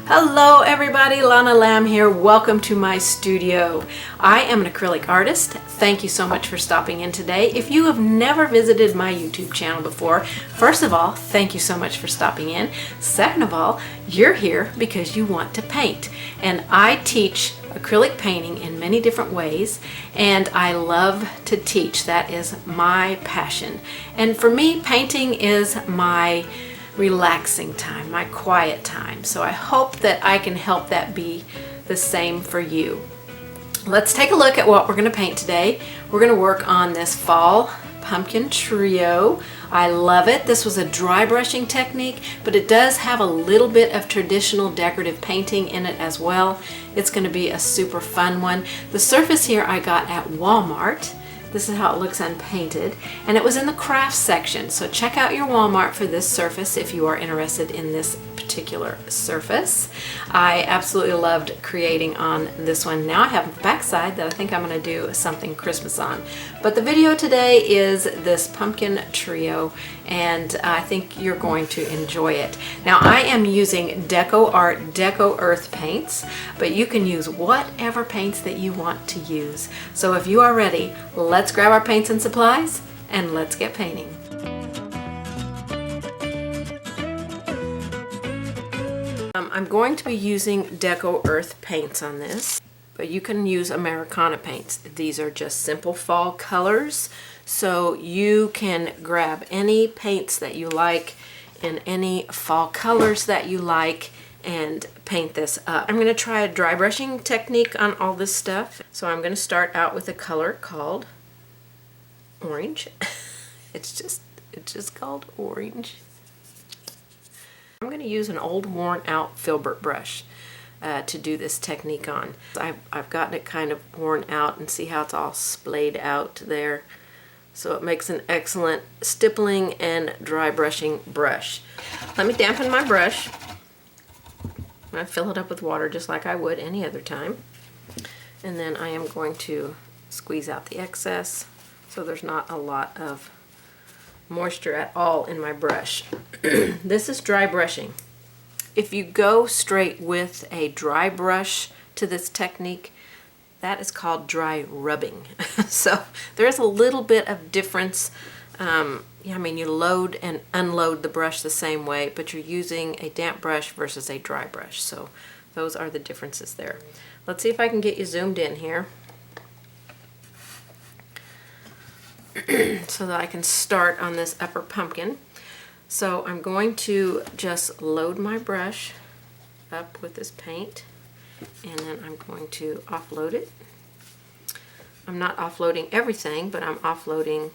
Hello everybody, Lonna Lamb here. Welcome to my studio. I am an acrylic artist. Thank you so much for stopping in today. If you have never visited my YouTube channel before, first of all, thank you so much for stopping in. Second of all, you're here because you want to paint. And I teach acrylic painting in many different ways, and I love to teach. That is my passion. And for me, painting is my relaxing time, my quiet time. So I hope that I can help that be the same for you. Let's take a look at what we're going to paint today. We're going to work on this fall pumpkin trio. I love it. This was a dry brushing technique, but it does have a little bit of traditional decorative painting in it as well. It's going to be a super fun one. The surface here I got at Walmart. This is how it looks unpainted, and it was in the crafts section. So check out your Walmart for this surface if you are interested in this particular surface. I absolutely loved creating on this one. Now I have a backside that I think I'm going to do something Christmas on. But the video today is this pumpkin trio, and I think you're going to enjoy it. Now I am using Deco Art Deco Earth paints, but you can use whatever paints that you want to use. So if you are ready, let's grab our paints and supplies and let's get painting. I'm going to be using Deco Earth paints on this, but you can use Americana paints. These are just simple fall colors, so you can grab any paints that you like in any fall colors that you like and paint this up. I'm going to try a dry brushing technique on all this stuff. So I'm going to start out with a color called orange. It's just called orange. I'm going to use an old worn out filbert brush to do this technique on. I've gotten it kind of worn out, and see how it's all splayed out there. So it makes an excellent stippling and dry brushing brush. Let me dampen my brush. I'm going to fill it up with water just like I would any other time. And then I am going to squeeze out the excess so there's not a lot of moisture at all in my brush. This is dry brushing. If you go straight with a dry brush to this technique, that is called dry rubbing. So there's a little bit of difference. I mean, you load and unload the brush the same way, but you're using a damp brush versus a dry brush. So those are the differences there. Let's see if I can get you zoomed in here so that I can start on this upper pumpkin. So I'm going to just load my brush up with this paint, and then I'm going to offload it. I'm not offloading everything, but I'm offloading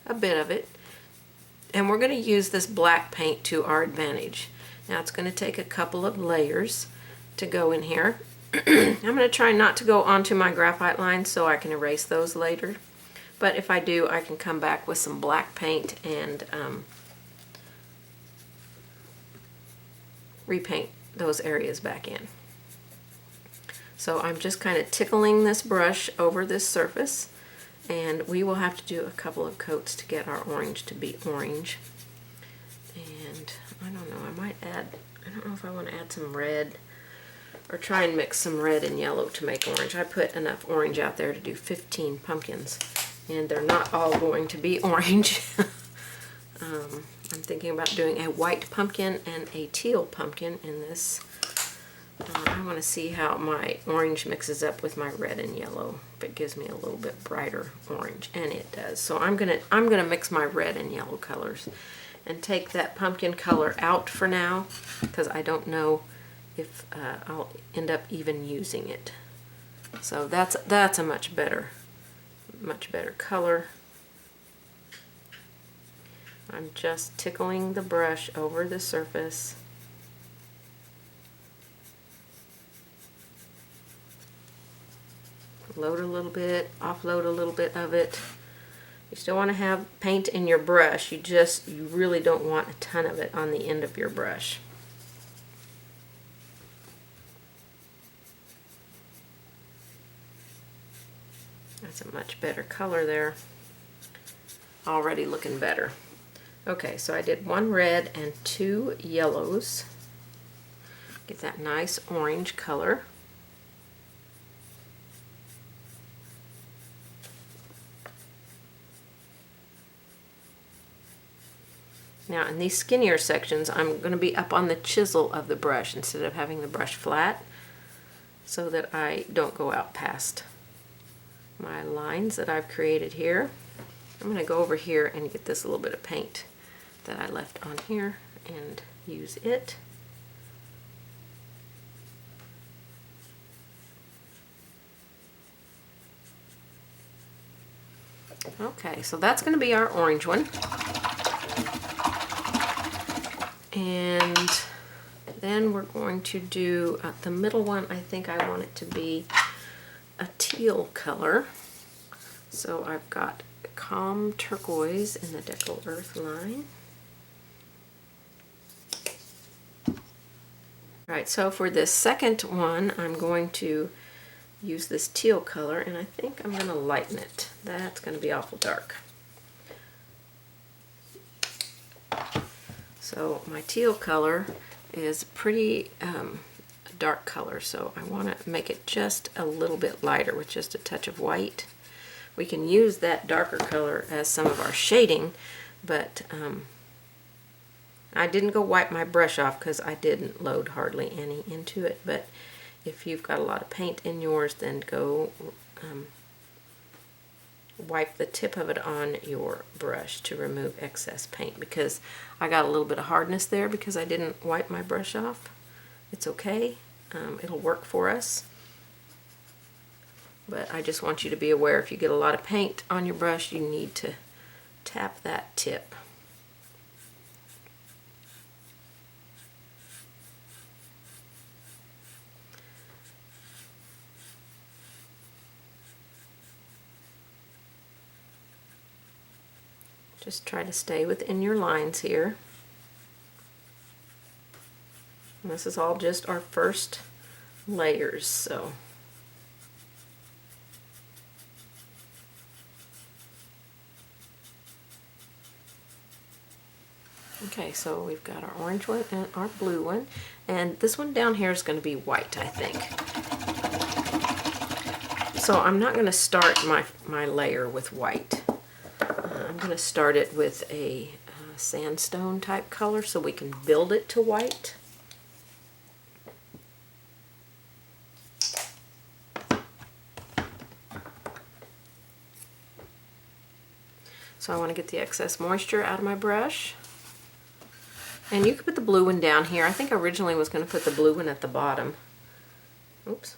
a bit of it. And we're going to use this black paint to our advantage. Now it's going to take a couple of layers to go in here. I'm going to try not to go onto my graphite lines so I can erase those later. But if I do, I can come back with some black paint and repaint those areas back in. So I'm just kind of tickling this brush over this surface, and we will have to do a couple of coats to get our orange to be orange. And I don't know, I don't know if I want to add some red or try and mix some red and yellow to make orange. I put enough orange out there to do 15 pumpkins, and they're not all going to be orange. I'm thinking about doing a white pumpkin and a teal pumpkin in this. I want to see how my orange mixes up with my red and yellow. If it gives me a little bit brighter orange, and it does. So I'm gonna mix my red and yellow colors and take that pumpkin color out for now, because I don't know if I'll end up even using it. So that's a much better color. I'm just tickling the brush over the surface. Load a little bit, offload a little bit of it. You still want to have paint in your brush. You really don't want a ton of it on the end of your brush. That's a much better color there. Already looking better. Okay, so I did one red and two yellows. Get that nice orange color. Now in these skinnier sections, I'm going to be up on the chisel of the brush instead of having the brush flat, so that I don't go out past my lines that I've created here. I'm going to go over here and get this little bit of paint that I left on here and use it. Okay, so that's going to be our orange one. And then we're going to do the middle one. I think I want it to be a teal color. So I've got Calm Turquoise in the Deco Earth line. Alright, so for this second one, I'm going to use this teal color, and I think I'm going to lighten it. That's going to be awful dark. So my teal color is pretty dark color, so I want to make it just a little bit lighter with just a touch of white. We can use that darker color as some of our shading, but I didn't go wipe my brush off because I didn't load hardly any into it. But if you've got a lot of paint in yours, then go wipe the tip of it on your brush to remove excess paint, because I got a little bit of hardness there because I didn't wipe my brush off. It's okay, it'll work for us, but I just want you to be aware if you get a lot of paint on your brush, you need to tap that tip. Just try to stay within your lines here. And this is all just our first layers, so. Okay, so we've got our orange one and our blue one, and this one down here is going to be white, I think. So I'm not going to start my layer with white. I'm going to start it with a sandstone type color so we can build it to white. So I want to get the excess moisture out of my brush. And you could put the blue one down here. I think I originally was going to put the blue one at the bottom. Oops,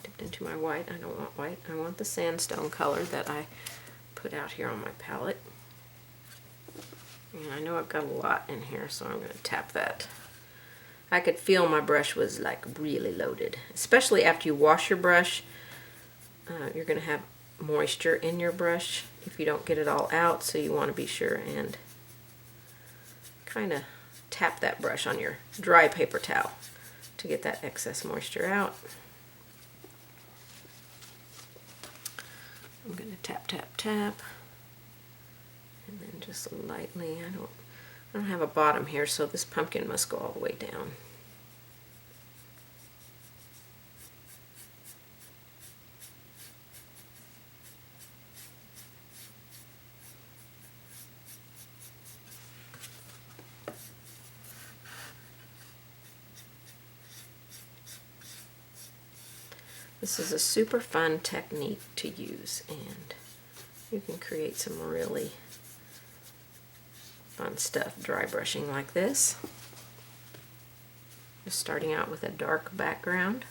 dipped into my white. I don't want white. I want the sandstone color that I put out here on my palette. And I know I've got a lot in here, so I'm going to tap that. I could feel my brush was like really loaded. Especially after you wash your brush, you're going to have moisture in your brush if you don't get it all out, so you want to be sure and kind of tap that brush on your dry paper towel to get that excess moisture out. I'm going to tap, tap, tap. And then just lightly, I don't have a bottom here, so this pumpkin must go all the way down. This is a super fun technique to use, and you can create some really fun stuff dry brushing like this. Just starting out with a dark background.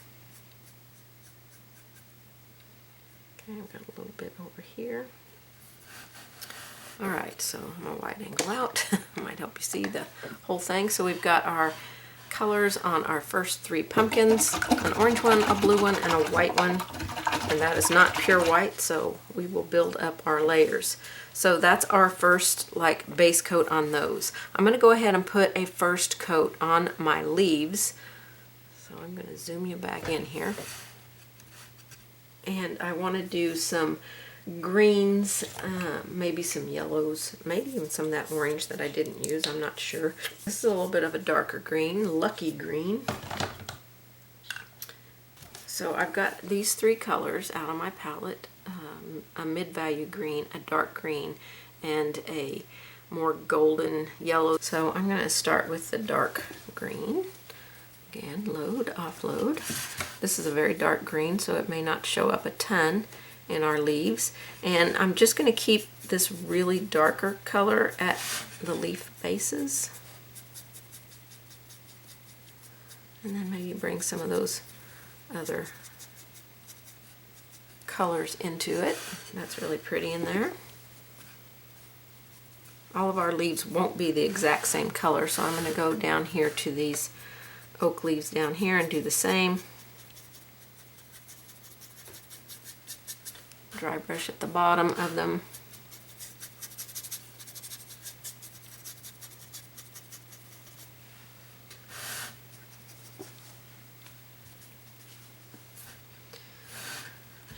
Okay, I've got a little bit over here. Alright, so my wide angle out might help you see the whole thing. So we've got our colors on our first three pumpkins, an orange one, a blue one, and a white one. And that is not pure white, so we will build up our layers. So that's our first like base coat on those. I'm going to go ahead and put a first coat on my leaves. So I'm going to zoom you back in here. And I want to do some greens, maybe some yellows, maybe even some of that orange that I didn't use, I'm not sure. This is a little bit of a darker green, lucky green. So I've got these three colors out on my palette, a mid-value green, a dark green, and a more golden yellow. So I'm going to start with the dark green. Again, load, offload. This is a very dark green, so it may not show up a ton in our leaves. And I'm just going to keep this really darker color at the leaf bases. And then maybe bring some of those other colors into it. That's really pretty in there. All of our leaves won't be the exact same color, so I'm going to go down here to these oak leaves down here and do the same. Dry brush at the bottom of them.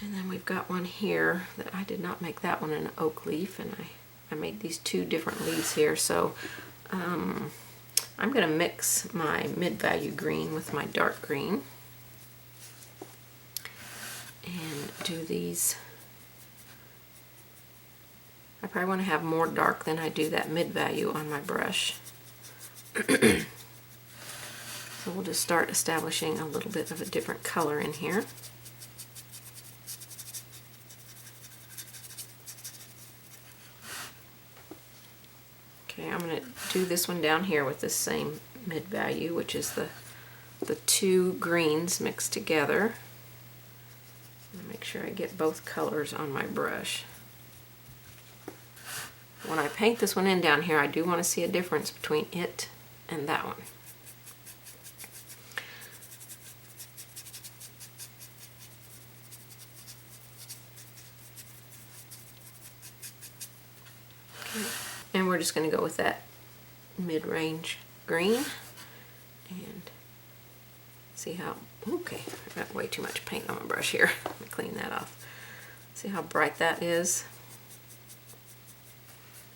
And then we've got one here that I did not make that one an oak leaf, and I made these two different leaves here. So I'm going to mix my mid-value green with my dark green and do these. I probably want to have more dark than I do that mid-value on my brush. So we'll just start establishing a little bit of a different color in here. Okay, I'm going to do this one down here with the same mid-value, which is the two greens mixed together. Make sure I get both colors on my brush. When I paint this one in down here, I do want to see a difference between it and that one. Okay. And we're just going to go with that mid-range green and see how, okay, I've got way too much paint on my brush here. Let me clean that off. See how bright that is?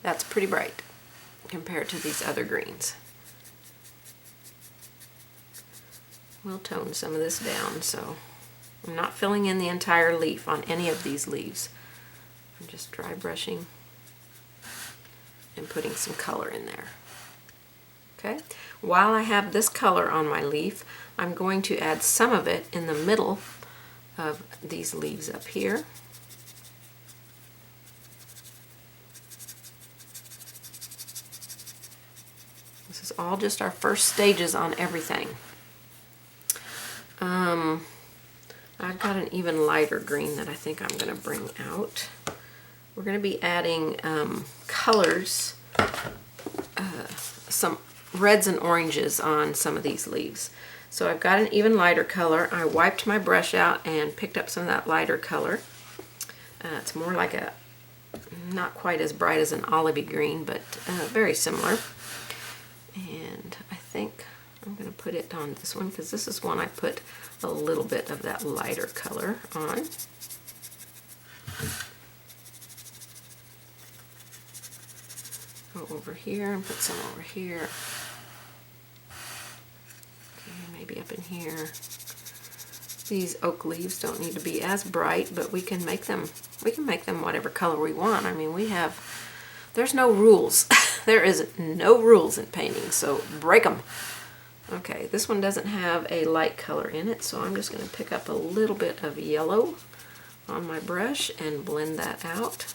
That's pretty bright compared to these other greens. We'll tone some of this down, so I'm not filling in the entire leaf on any of these leaves. I'm just dry brushing and putting some color in there. Okay, while I have this color on my leaf, I'm going to add some of it in the middle of these leaves up here. This is all just our first stages on everything. I've got an even lighter green that I think I'm going to bring out. We're going to be adding colors, some reds and oranges on some of these leaves. So I've got an even lighter color. I wiped my brush out and picked up some of that lighter color. It's more like a, not quite as bright as an olivey green, but very similar. And I think I'm going to put it on this one because this is one I put a little bit of that lighter color on. Go over here and put some over here. Okay, maybe up in here. These oak leaves don't need to be as bright, but we can make them whatever color we want. I mean, there's no rules. There is no rules in painting, so break them. Okay, this one doesn't have a light color in it, so I'm just going to pick up a little bit of yellow on my brush and blend that out.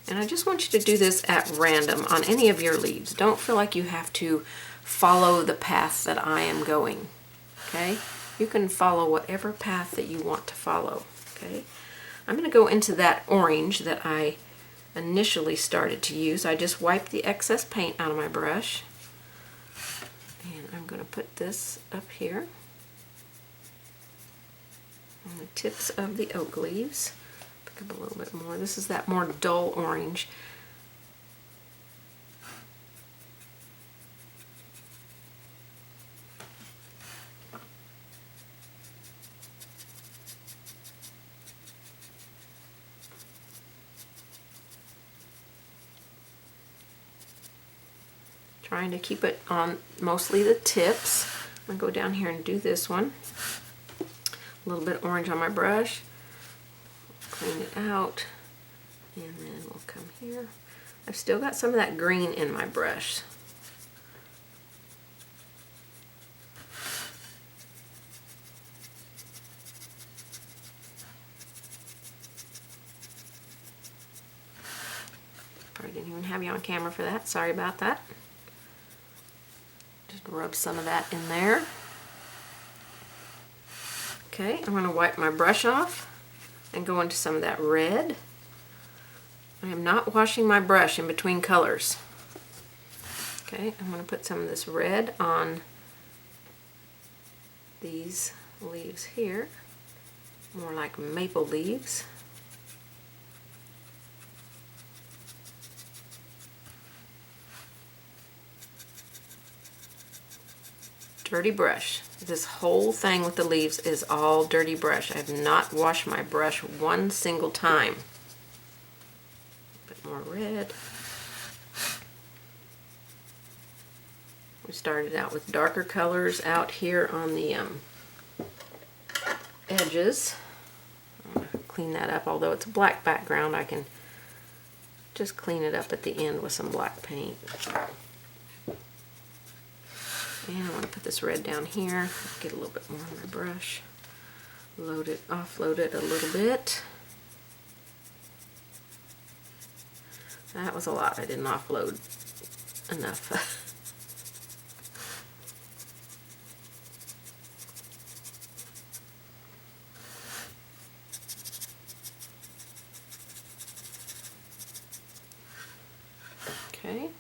And I just want you to do this at random on any of your leaves. Don't feel like you have to follow the path that I am going, okay? You can follow whatever path that you want to follow, okay? I'm going to go into that orange that I initially started to use. I just wiped the excess paint out of my brush. And I'm going to put this up here on the tips of the oak leaves. Pick up a little bit more. This is that more dull orange. Trying to keep it on mostly the tips. I'm gonna go down here and do this one. A little bit orange on my brush. Clean it out. And then we'll come here. I've still got some of that green in my brush. Probably didn't even have you on camera for that. Sorry about that. Just rub some of that in there. Okay, I'm going to wipe my brush off and go into some of that red. I am not washing my brush in between colors. Okay, I'm going to put some of this red on these leaves here, more like maple leaves. Dirty brush. This whole thing with the leaves is all dirty brush. I have not washed my brush one single time. A bit more red. We started out with darker colors out here on the edges. I'm going to clean that up. Although it's a black background, I can just clean it up at the end with some black paint. And I want to put this red down here, get a little bit more on my brush, offload it a little bit. That was a lot, I didn't offload enough. Okay.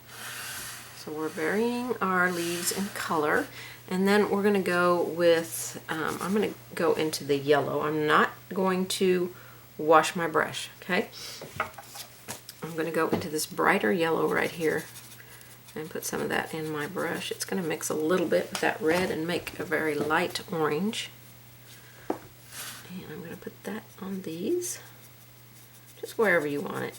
So we're varying our leaves in color, and then we're going to go with, I'm going to go into the yellow. I'm not going to wash my brush, okay? I'm going to go into this brighter yellow right here and put some of that in my brush. It's going to mix a little bit with that red and make a very light orange. And I'm going to put that on these, just wherever you want it.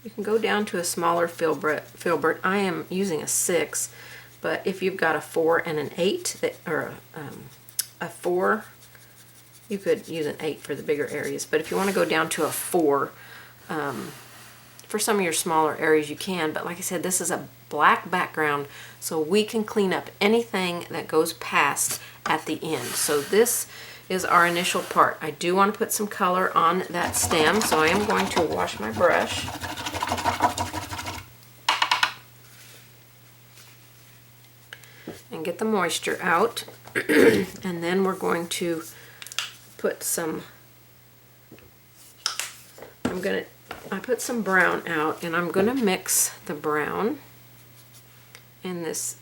You can go down to a smaller filbert. I am using a 6, but if you've got a 4 and an 8, or a 4, you could use an 8 for the bigger areas. But if you want to go down to a 4, for some of your smaller areas you can. But like I said, this is a black background, so we can clean up anything that goes past at the end. So this is our initial part. I do want to put some color on that stem, so I am going to wash my brush. And get the moisture out. And then we're going to put some, I put some brown out, and I'm going to mix the brown and this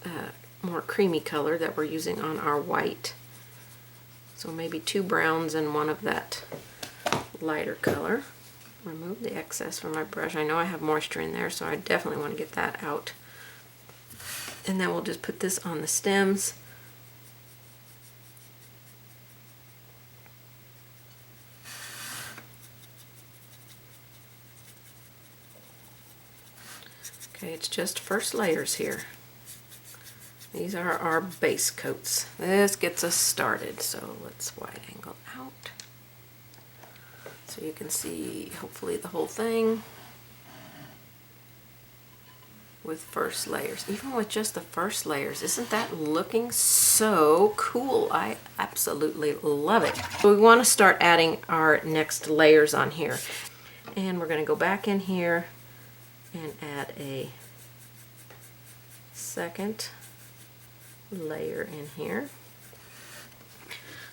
more creamy color that we're using on our white. So maybe 2 browns and 1 of that lighter color. Remove the excess from my brush. I know I have moisture in there, so I definitely want to get that out. And then we'll just put this on the stems. Okay, it's just first layers here. These are our base coats. This gets us started, so let's wide angle out so you can see hopefully the whole thing with first layers. Even with just the first layers, isn't that looking so cool? I absolutely love it. So we want to start adding our next layers on here, and we're going to go back in here and add a second layer in here.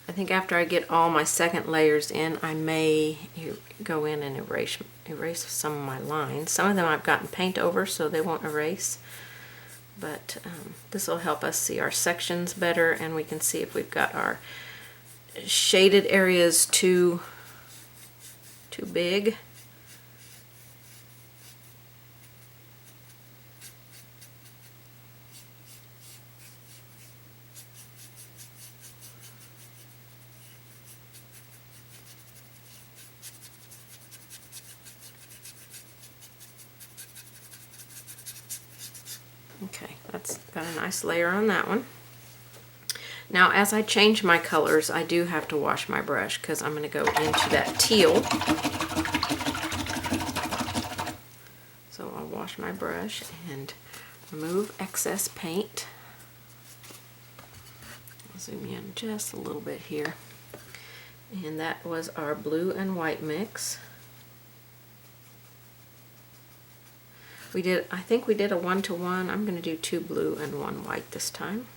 I think after I get all my second layers in, I may go in and erase some of my lines. Some of them I've gotten paint over, so they won't erase. But this will help us see our sections better, and we can see if we've got our shaded areas too big. Okay, that's got a nice layer on that one. Now, as I change my colors, I do have to wash my brush because I'm going to go into that teal. So I'll wash my brush and remove excess paint. I'll zoom in just a little bit here. And that was our blue and white mix. I think we did a 1-to-1. I'm going to do 2 blue and 1 white this time.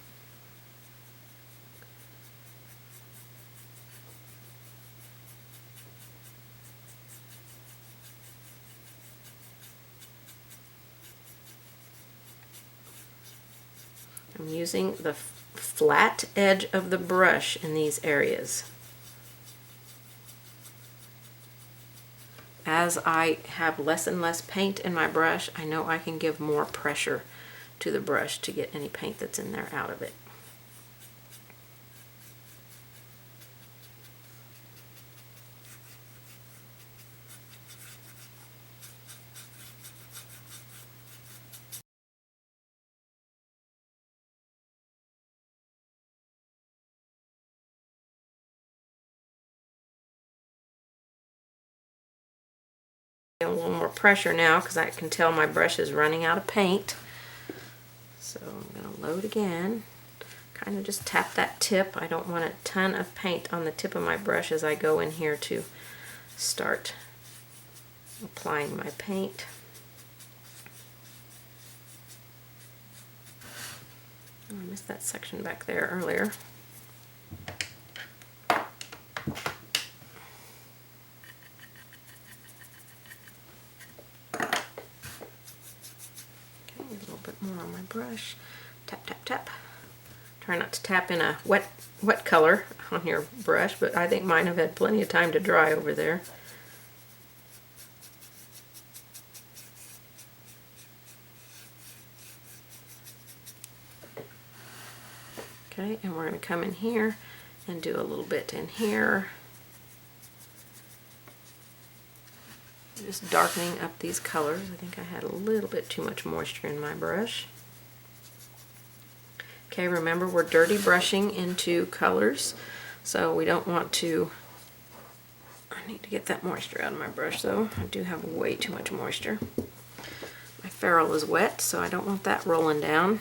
I'm using the flat edge of the brush in these areas. As I have less and less paint in my brush, I know I can give more pressure to the brush to get any paint that's in there out of it. A little more pressure now because I can tell my brush is running out of paint. So I'm going to load again. Kind of just tap that tip. I don't want a ton of paint on the tip of my brush as I go in here to start applying my paint. Oh, I missed that section back there earlier. More on my brush. Tap, tap, tap. Try not to tap in a wet color on your brush, but I think mine have had plenty of time to dry over there. Okay, and we're going to come in here and do a little bit in here. Just darkening up these colors. I think I had a little bit too much moisture in my brush. Okay, remember we're dirty brushing into colors, so we don't want to... I need to get that moisture out of my brush though. I do have way too much moisture. My ferrule is wet, so I don't want that rolling down.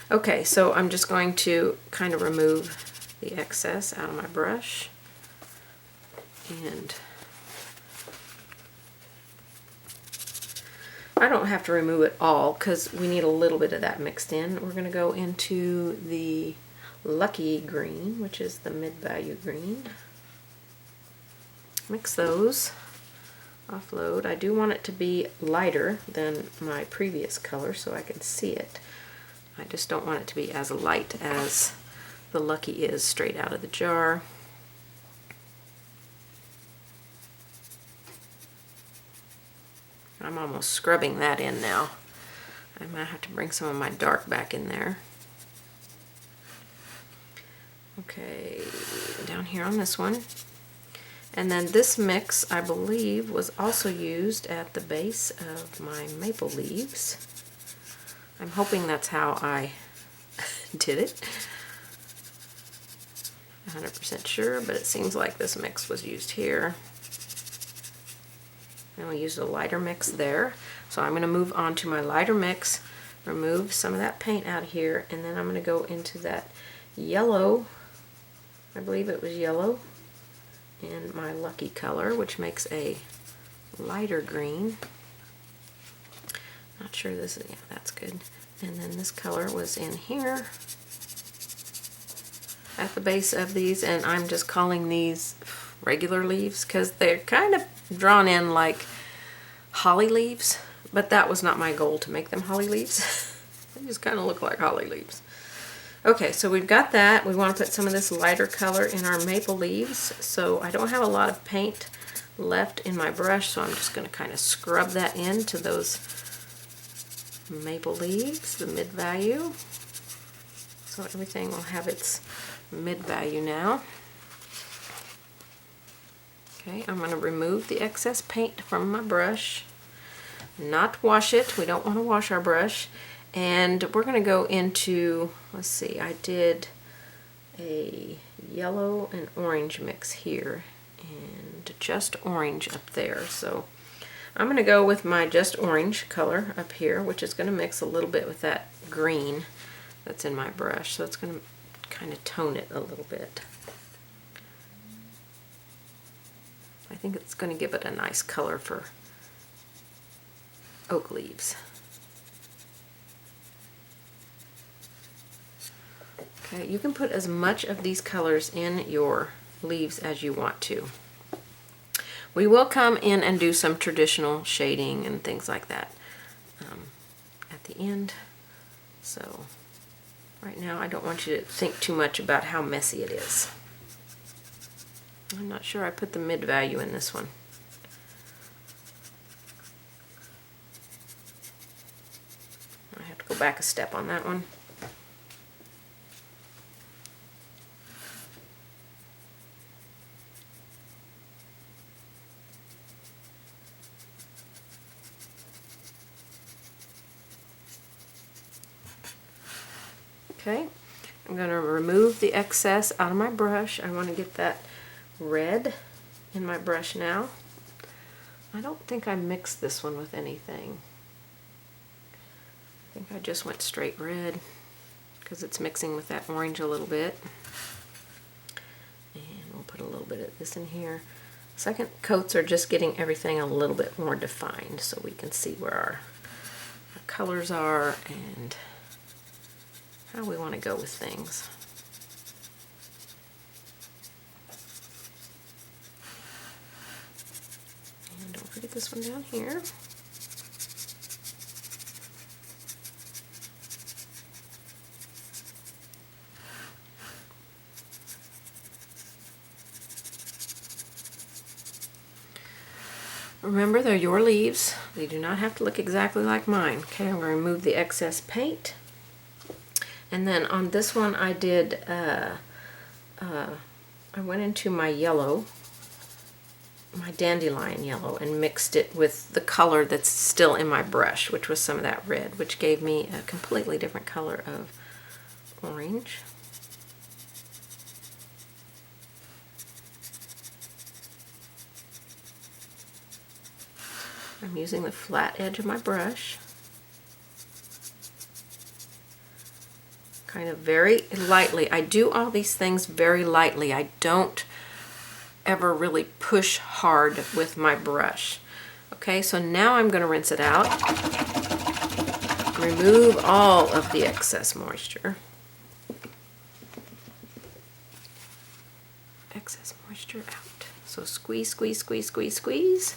Okay, so I'm just going to kind of remove the excess out of my brush. And I don't have to remove it all because we need a little bit of that mixed in. We're going to go into the Lucky Green, which is the mid-value green. Mix those. Offload. I do want it to be lighter than my previous color so I can see it. I just don't want it to be as light as the Lucky is straight out of the jar. I'm almost scrubbing that in now. I might have to bring some of my dark back in there. Okay, down here on this one. And then this mix, I believe, was also used at the base of my maple leaves. I'm hoping that's how I did it. 100% sure, but it seems like this mix was used here. And we used a lighter mix there. So I'm going to move on to my lighter mix, remove some of that paint out of here, and then I'm going to go into that yellow, I believe it was yellow, in my Lucky color, which makes a lighter green. Not sure this is, yeah, that's good. And then this color was in here at the base of these, and I'm just calling these regular leaves because they're kind of drawn in like holly leaves, but that was not my goal to make them holly leaves. They just kind of look like holly leaves. Okay, so we've got that. We want to put some of this lighter color in our maple leaves, so I don't have a lot of paint left in my brush, so I'm just going to kind of scrub that into those maple leaves, the mid-value. So everything will have its mid-value now. Okay, I'm going to remove the excess paint from my brush, not wash it. We don't want to wash our brush. And we're going to go into, let's see, I did a yellow and orange mix here and just orange up there. So I'm going to go with my just orange color up here, which is going to mix a little bit with that green that's in my brush. So it's going to kind of tone it a little bit. I think it's going to give it a nice color for oak leaves. Okay, you can put as much of these colors in your leaves as you want to. We will come in and do some traditional shading and things like that at the end. So right now I don't want you to think too much about how messy it is. I'm not sure I put the mid value in this one. I have to go back a step on that one. Okay, I'm going to remove the excess out of my brush. I want to get that red in my brush now. I don't think I mixed this one with anything. I think I just went straight red because it's mixing with that orange a little bit. And we'll put a little bit of this in here. Second coats are just getting everything a little bit more defined so we can see where our colors are and how we want to go with things. And don't forget this one down here. Remember, they're your leaves. They do not have to look exactly like mine. Okay, I'm going to remove the excess paint. And then on this one I did, I went into my yellow, my dandelion yellow, and mixed it with the color that's still in my brush, which was some of that red, which gave me a completely different color of orange. I'm using the flat edge of my brush. Kind of very lightly. I do all these things very lightly. I don't ever really push hard with my brush. Okay, so now I'm going to rinse it out. Remove all of the excess moisture. Excess moisture out. So squeeze, squeeze, squeeze, squeeze, squeeze.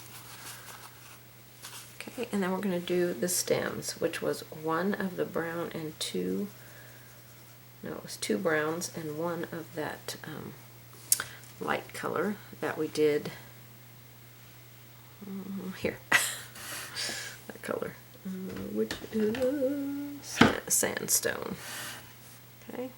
Okay, and then we're going to do the stems, which was one of the brown and two. No, it was two browns and one of that light color that we did here. That color, which is sandstone. Okay.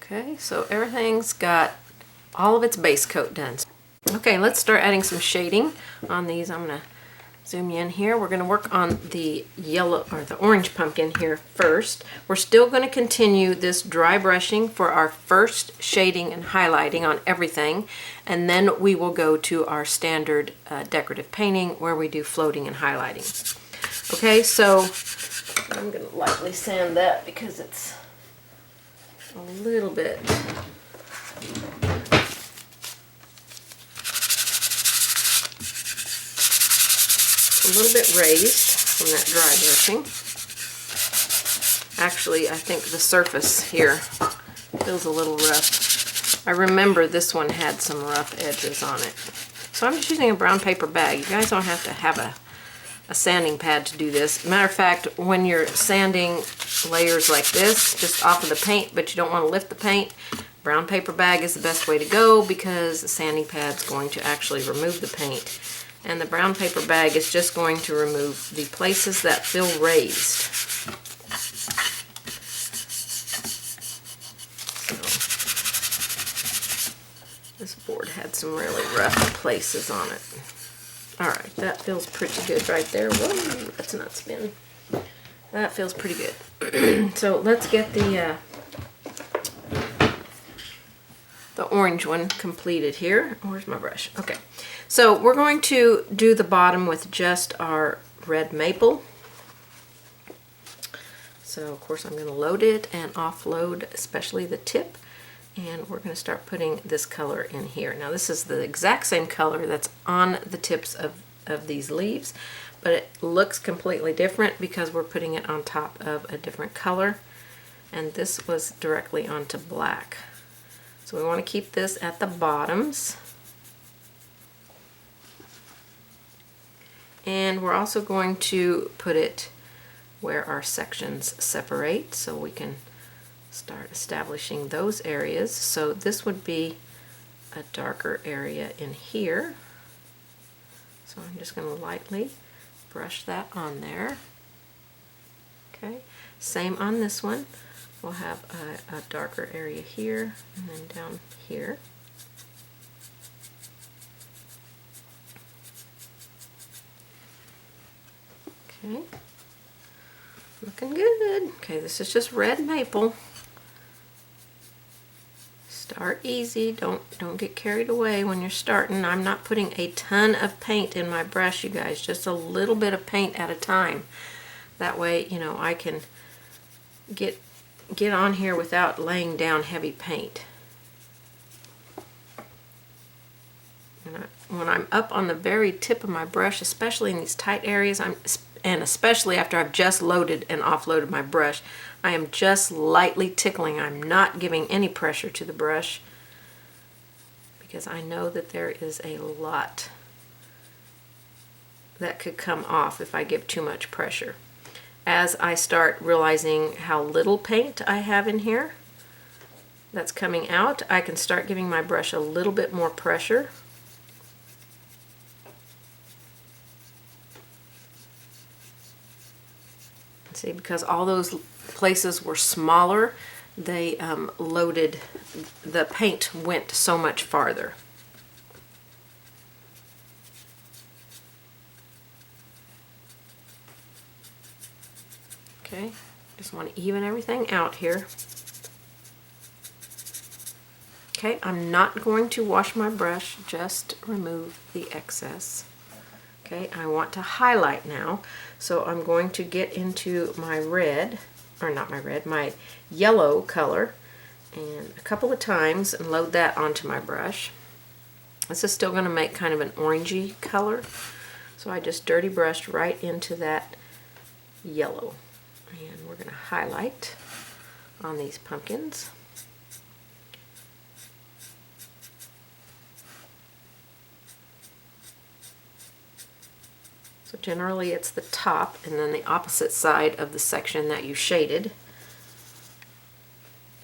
Okay, so everything's got all of its base coat done. Okay, let's start adding some shading on these. I'm going to zoom you in here. We're going to work on the yellow or the orange pumpkin here first. We're still going to continue this dry brushing for our first shading and highlighting on everything, and then we will go to our standard decorative painting where we do floating and highlighting. Okay, so I'm going to lightly sand that because it's a little bit raised from that dry brushing. Actually, I think the surface here feels a little rough. I remember this one had some rough edges on it. So I'm just using a brown paper bag. You guys don't have to have a sanding pad to do this. Matter of fact, when you're sanding layers like this, just off of the paint, but you don't want to lift the paint, brown paper bag is the best way to go because the sanding pad's going to actually remove the paint. And the brown paper bag is just going to remove the places that feel raised. some really rough places on it. All right, that feels pretty good right there. Whoa, that's not spin. That feels pretty good. So let's get the orange one completed here. Where's my brush? Okay, so we're going to do the bottom with just our red maple. So of course I'm going to load it and offload, especially the tip. And we're going to start putting this color in here. Now this is the exact same color that's on the tips of these leaves, but it looks completely different because we're putting it on top of a different color. And this was directly onto black. So we want to keep this at the bottoms. And we're also going to put it where our sections separate so we can start establishing those areas. So this would be a darker area in here. So I'm just going to lightly brush that on there. Okay, same on this one. We'll have a darker area here and then down here. Okay, looking good. Okay, this is just red maple. Start easy, don't get carried away when you're starting. I'm not putting a ton of paint in my brush, you guys, just a little bit of paint at a time. That way, you know, I can get on here without laying down heavy paint. And when I'm up on the very tip of my brush, especially in these tight areas, and especially after I've just loaded and offloaded my brush, I am just lightly tickling. I'm not giving any pressure to the brush because I know that there is a lot that could come off if I give too much pressure. As I start realizing how little paint I have in here that's coming out, I can start giving my brush a little bit more pressure. See, because all those places were smaller, they loaded, the paint went so much farther. Okay, just want to even everything out here. Okay, I'm not going to wash my brush, just remove the excess. Okay, I want to highlight now, so I'm going to get into my red, or not my red, my yellow color, and a couple of times and load that onto my brush. This is still going to make kind of an orangey color, so I just dirty brushed right into that yellow. And we're going to highlight on these pumpkins. So generally it's the top and then the opposite side of the section that you shaded.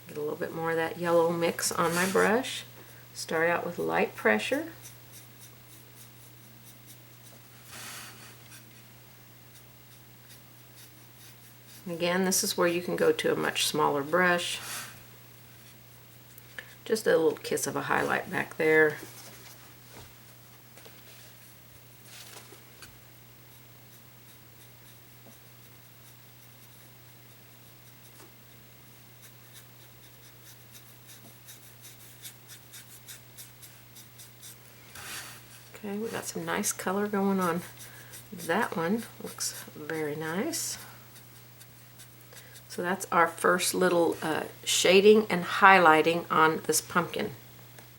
Get a little bit more of that yellow mix on my brush. Start out with light pressure. And again, this is where you can go to a much smaller brush. Just a little kiss of a highlight back there. Okay, we got some nice color going on. That one looks very nice. So that's our first little shading and highlighting on this pumpkin.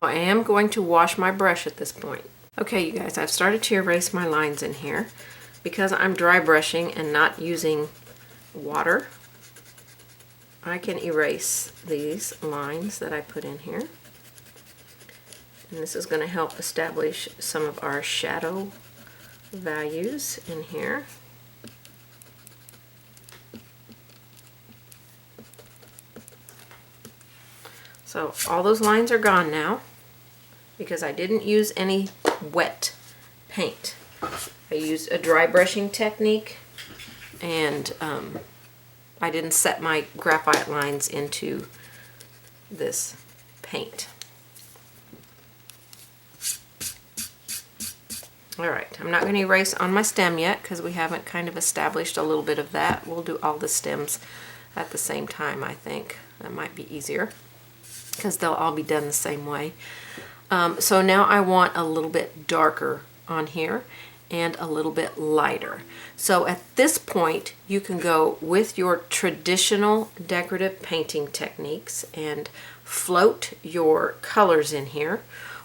I am going to wash my brush at this point. Okay, you guys, I've started to erase my lines in here. Because I'm dry brushing and not using water, I can erase these lines that I put in here. And this is going to help establish some of our shadow values in here. So all those lines are gone now because I didn't use any wet paint. I used a dry brushing technique, and I didn't set my graphite lines into this paint. All right, I'm not going to erase on my stem yet because we haven't kind of established a little bit of that. We'll do all the stems at the same time, I think. That might be easier because they'll all be done the same way. So now I want a little bit darker on here and a little bit lighter. So at this point, you can go with your traditional decorative painting techniques and float your colors in here,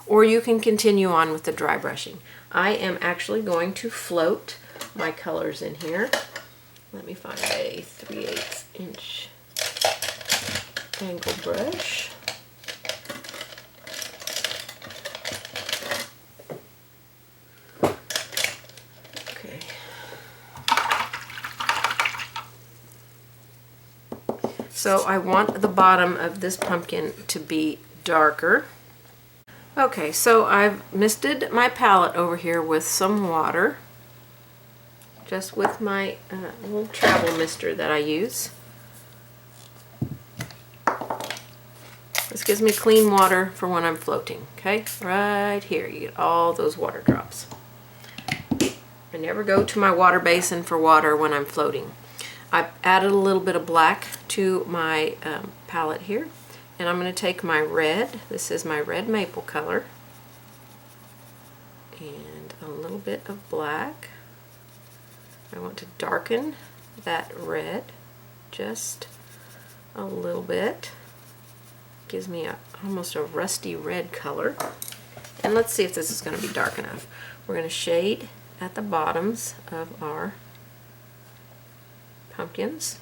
or you can continue on with the dry brushing. I am actually going to float my colors in here. Let me find a 3/8 inch angle brush. Okay. So I want the bottom of this pumpkin to be darker. Okay, so I've misted my palette over here with some water, just with my little travel mister that I use. This gives me clean water for when I'm floating, okay? Right here, you get all those water drops. I never go to my water basin for water when I'm floating. I've added a little bit of black to my palette here. And I'm going to take my red, this is my red maple color, and a little bit of black. I want to darken that red just a little bit. Gives me almost a rusty red color. And let's see if this is going to be dark enough. We're going to shade at the bottoms of our pumpkins.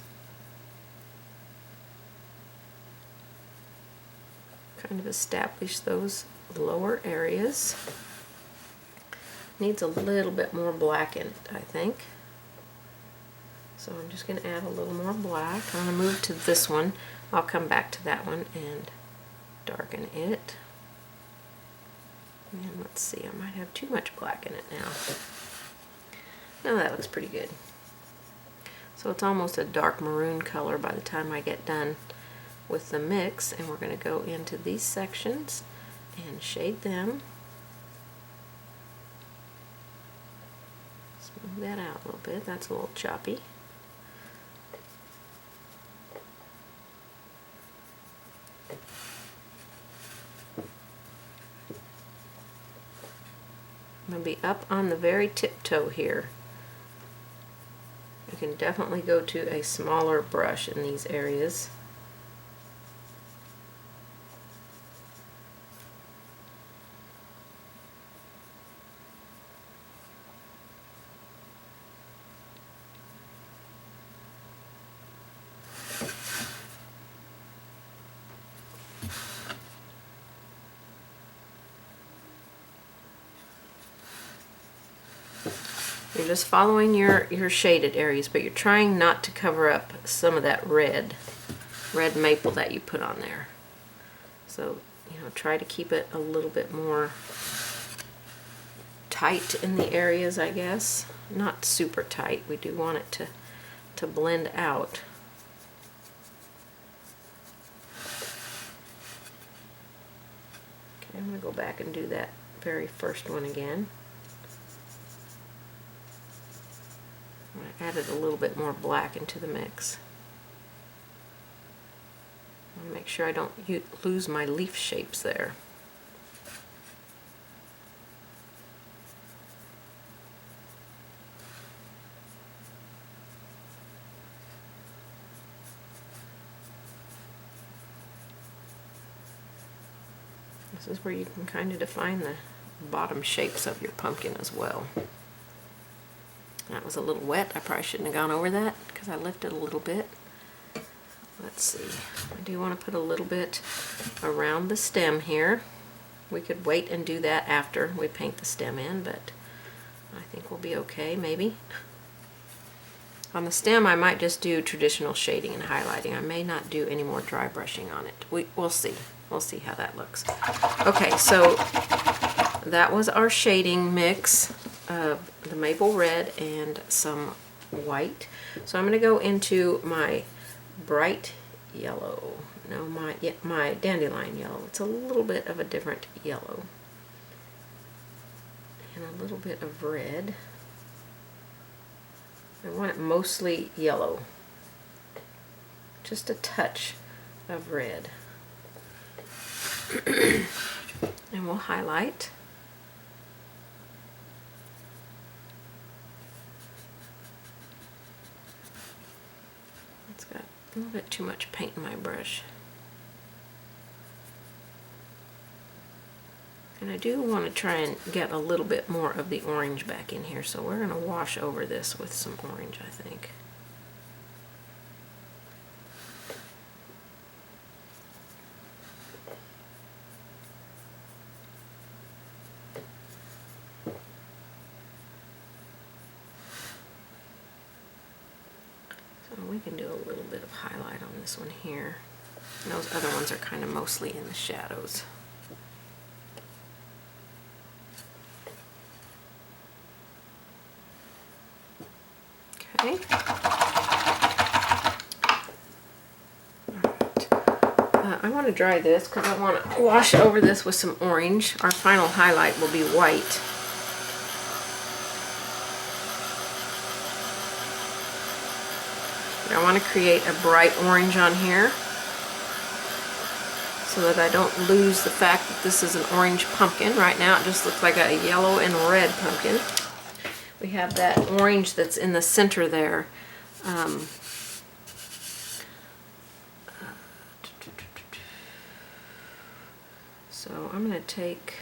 Kind of establish those lower areas. Needs a little bit more black in it, I think. So I'm just going to add a little more black. I'm going to move to this one. I'll come back to that one and darken it. And let's see, I might have too much black in it now. No, that looks pretty good. So it's almost a dark maroon color by the time I get done with the mix, and we're going to go into these sections and shade them. Smooth that out a little bit. That's a little choppy. I'm going to be up on the very tiptoe here. You can definitely go to a smaller brush in these areas. You're just following your shaded areas, but you're trying not to cover up some of that red maple that you put on there. So, you know, try to keep it a little bit more tight in the areas, I guess. Not super tight. We do want it to blend out. Okay, I'm going to go back and do that very first one again. I added a little bit more black into the mix. I want to make sure I don't lose my leaf shapes there. This is where you can kind of define the bottom shapes of your pumpkin as well. That was a little wet. I probably shouldn't have gone over that because I lifted a little bit. Let's see. I do want to put a little bit around the stem here. We could wait and do that after we paint the stem in, but I think we'll be okay, maybe. On the stem, I might just do traditional shading and highlighting. I may not do any more dry brushing on it. We'll see. We'll see how that looks. Okay, so that was our shading mix of the maple red and some white. So I'm going to go into my bright yellow. No, my dandelion yellow. It's a little bit of a different yellow. and a little bit of red. I want it mostly yellow. Just a touch of red. And we'll highlight. It's got a little bit too much paint in my brush. And I do want to try and get a little bit more of the orange back in here, so we're going to wash over this with some orange, I think. So we can do a little bit of highlight on this one here. And those other ones are kind of mostly in the shadows. Okay. I want to dry this because I want to wash over this with some orange. Our final highlight will be white. I want to create a bright orange on here so that I don't lose the fact that this is an orange pumpkin. Right now it just looks like a yellow and red pumpkin. We have that orange that's in the center there. So I'm going to take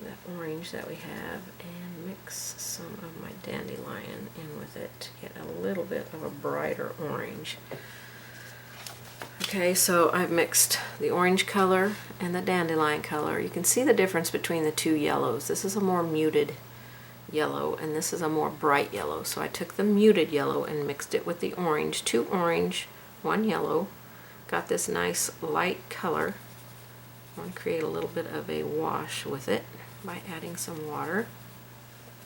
that orange that we have and mix some of my dandelion in with it to get a little bit of a brighter orange. Okay, so I've mixed the orange color and the dandelion color. You can see the difference between the two yellows. This is a more muted yellow and this is a more bright yellow. So I took the muted yellow and mixed it with the orange. 2 orange, 1 yellow. Got this nice light color. I want to create a little bit of a wash with it by adding some water.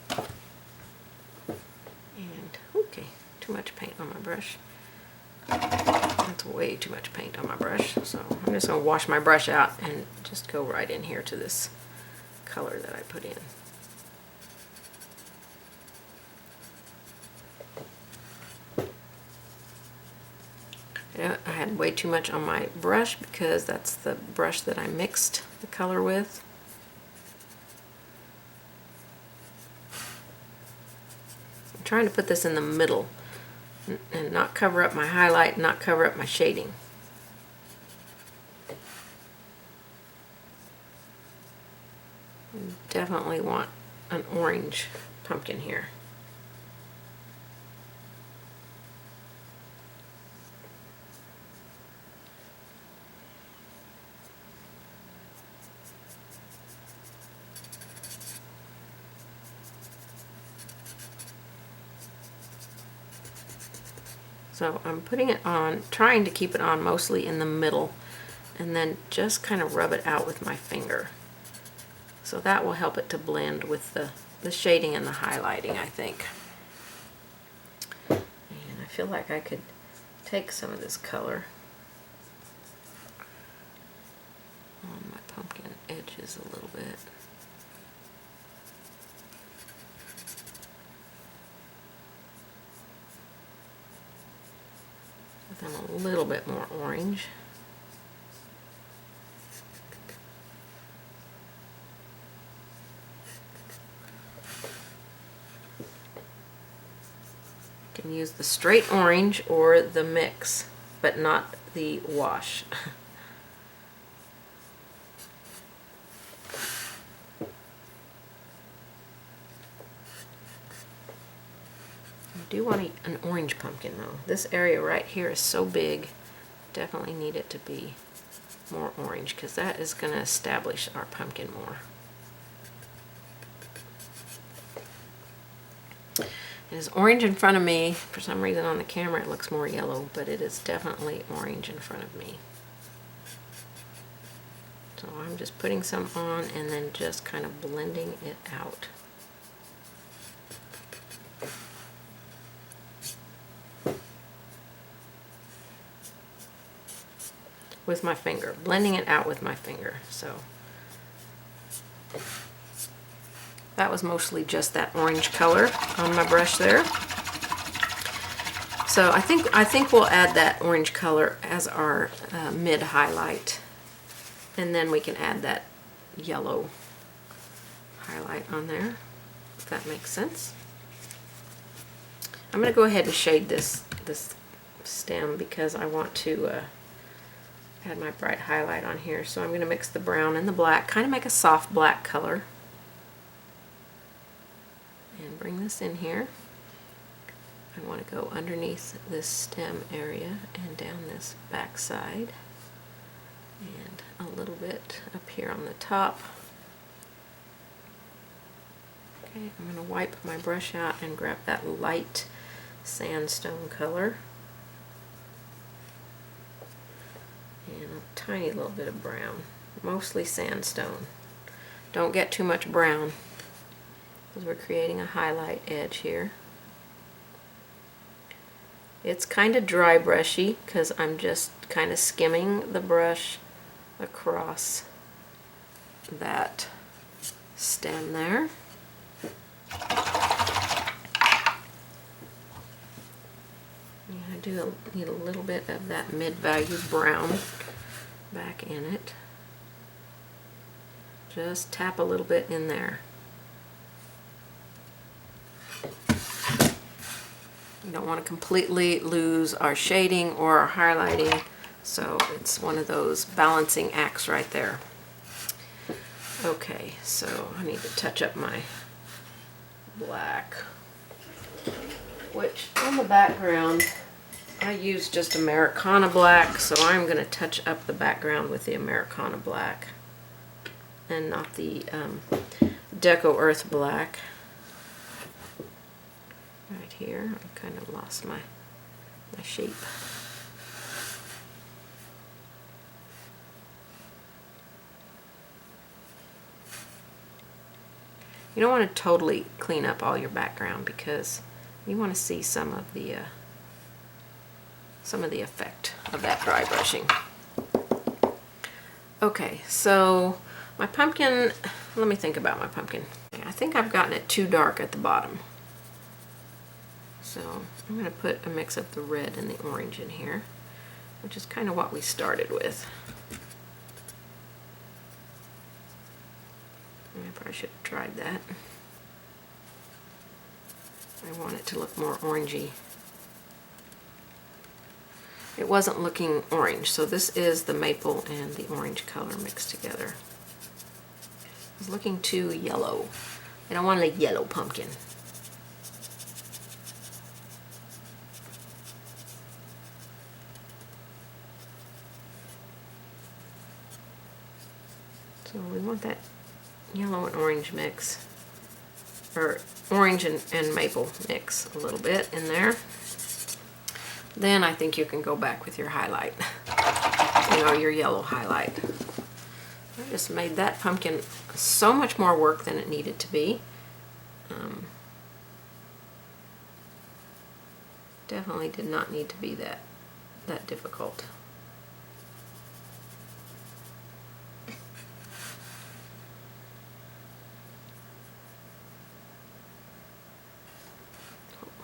And okay, too much paint on my brush. That's way too much paint on my brush. So I'm just going to wash my brush out and just go right in here to this color that I put in. I had way too much on my brush because that's the brush that I mixed the color with. I'm trying to put this in the middle and not cover up my highlight, not cover up my shading. Definitely want an orange pumpkin here. So I'm putting it on, trying to keep it on mostly in the middle, and then just kind of rub it out with my finger. So that will help it to blend with the shading and the highlighting, I think. And I feel like I could take some of this color on my pumpkin edges a little bit. Then a little bit more orange. You can use the straight orange or the mix, but not the wash. I do want an orange pumpkin though. This area right here is so big. Definitely need it to be more orange because that is going to establish our pumpkin more. It is orange in front of me. For some reason on the camera it looks more yellow, but it is definitely orange in front of me. So I'm just putting some on and then just kind of blending it out. With my finger, blending it out with my finger. So That was mostly just that orange color on my brush there. So I think we'll add that orange color as our mid highlight, and then we can add that yellow highlight on there, if that makes sense. I'm going to go ahead and shade this stem because I want to add my bright highlight on here. So I'm going to mix the brown and the black, kind of make a soft black color, and bring this in here. I want to go underneath this stem area and down this back side, and a little bit up here on the top. Okay, I'm going to wipe my brush out and grab that light sandstone color and a tiny little bit of brown, mostly sandstone. Don't get too much brown because we're creating a highlight edge here. It's kind of dry brushy because I'm just kind of skimming the brush across that stem there. I do need a little bit of that mid-value brown back in it. Just tap a little bit in there. We don't want to completely lose our shading or our highlighting, so it's one of those balancing acts right there. Okay, so I need to touch up my black, which on the background I use just Americana black, so I'm going to touch up the background with the Americana black and not the Deco Earth black. Right here, I kind of lost my shape. You don't want to totally clean up all your background because you want to see some of the effect of that dry brushing. Okay, so my pumpkin, let me think about my pumpkin. I think I've gotten it too dark at the bottom. So I'm going to put a mix of the red and the orange in here, which is kind of what we started with. I probably should have tried that. I want it to look more orangey. It wasn't looking orange, so this is the maple and the orange color mixed together. It's looking too yellow. I don't want a yellow pumpkin. So we want that yellow and orange mix, or orange and maple mix a little bit in there. Then I think you can go back with your highlight, your yellow highlight. I just made that pumpkin so much more work than it needed to be. Definitely did not need to be that difficult.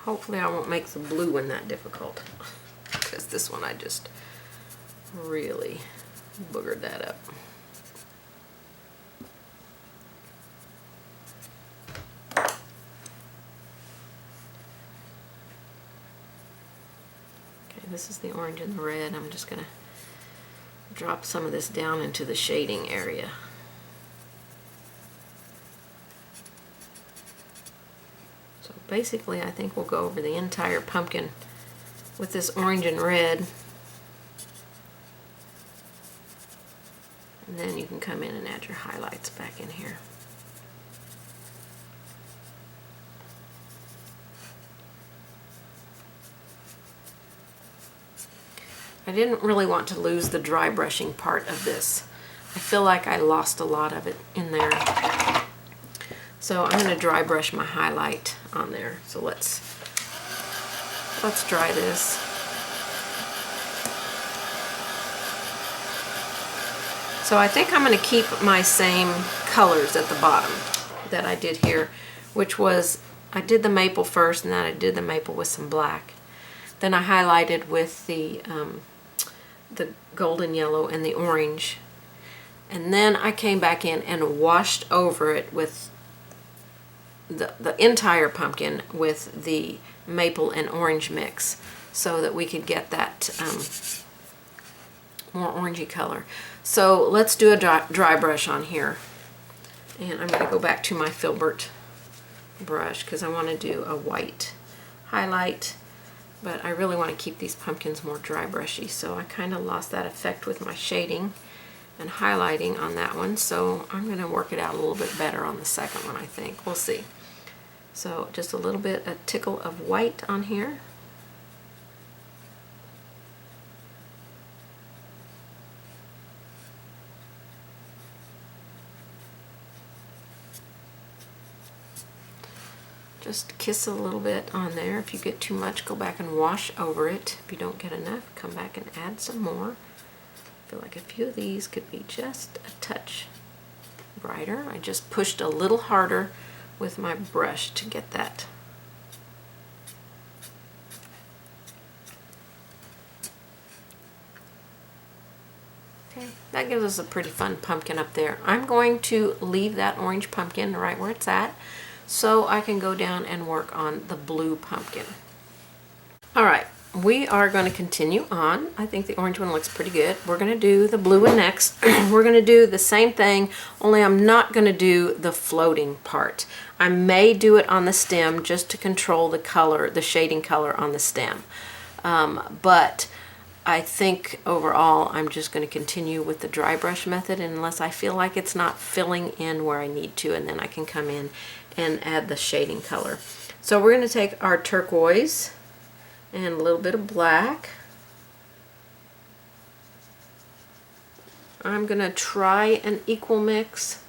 Hopefully I won't make the blue one that difficult, because this one I just really boogered that up. Okay, this is the orange and the red. I'm just going to drop some of this down into the shading area. Basically, I think we'll go over the entire pumpkin with this orange and red. And then you can come in and add your highlights back in here. I didn't really want to lose the dry brushing part of this. I feel like I lost a lot of it in there. So I'm going to dry brush my highlight on there. So let's dry this. So I think I'm going to keep my same colors at the bottom. that I did here, which was I did the maple first, and then I did the maple with some black. Then I highlighted with the golden yellow and the orange. And then I came back in and washed over it with the entire pumpkin with the maple and orange mix so that we could get that more orangey color. So let's do a dry brush on here. And I'm going to go back to my filbert brush because I want to do a white highlight, but I really want to keep these pumpkins more dry brushy, so I kind of lost that effect with my shading and highlighting on that one, so I'm going to work it out a little bit better on the second one, I think. We'll see. So just a little bit, a tickle of white on here. Just kiss a little bit on there. If you get too much, go back and wash over it. If you don't get enough, come back and add some more. I feel like a few of these could be just a touch brighter. I just pushed a little harder with my brush to get that. Okay, that gives us a pretty fun pumpkin up there. I'm going to leave that orange pumpkin right where it's at, so I can go down and work on the blue pumpkin. All right, we are going to continue on. I think the orange one looks pretty good. We're going to do the blue one next. We're going to do the same thing, only I'm not going to do the floating part. I may do it on the stem just to control the color, the shading color on the stem. But I think overall I'm just going to continue with the dry brush method unless I feel like it's not filling in where I need to, and then I can come in and add the shading color. So we're going to take our turquoise and a little bit of black. I'm going to try an equal mix.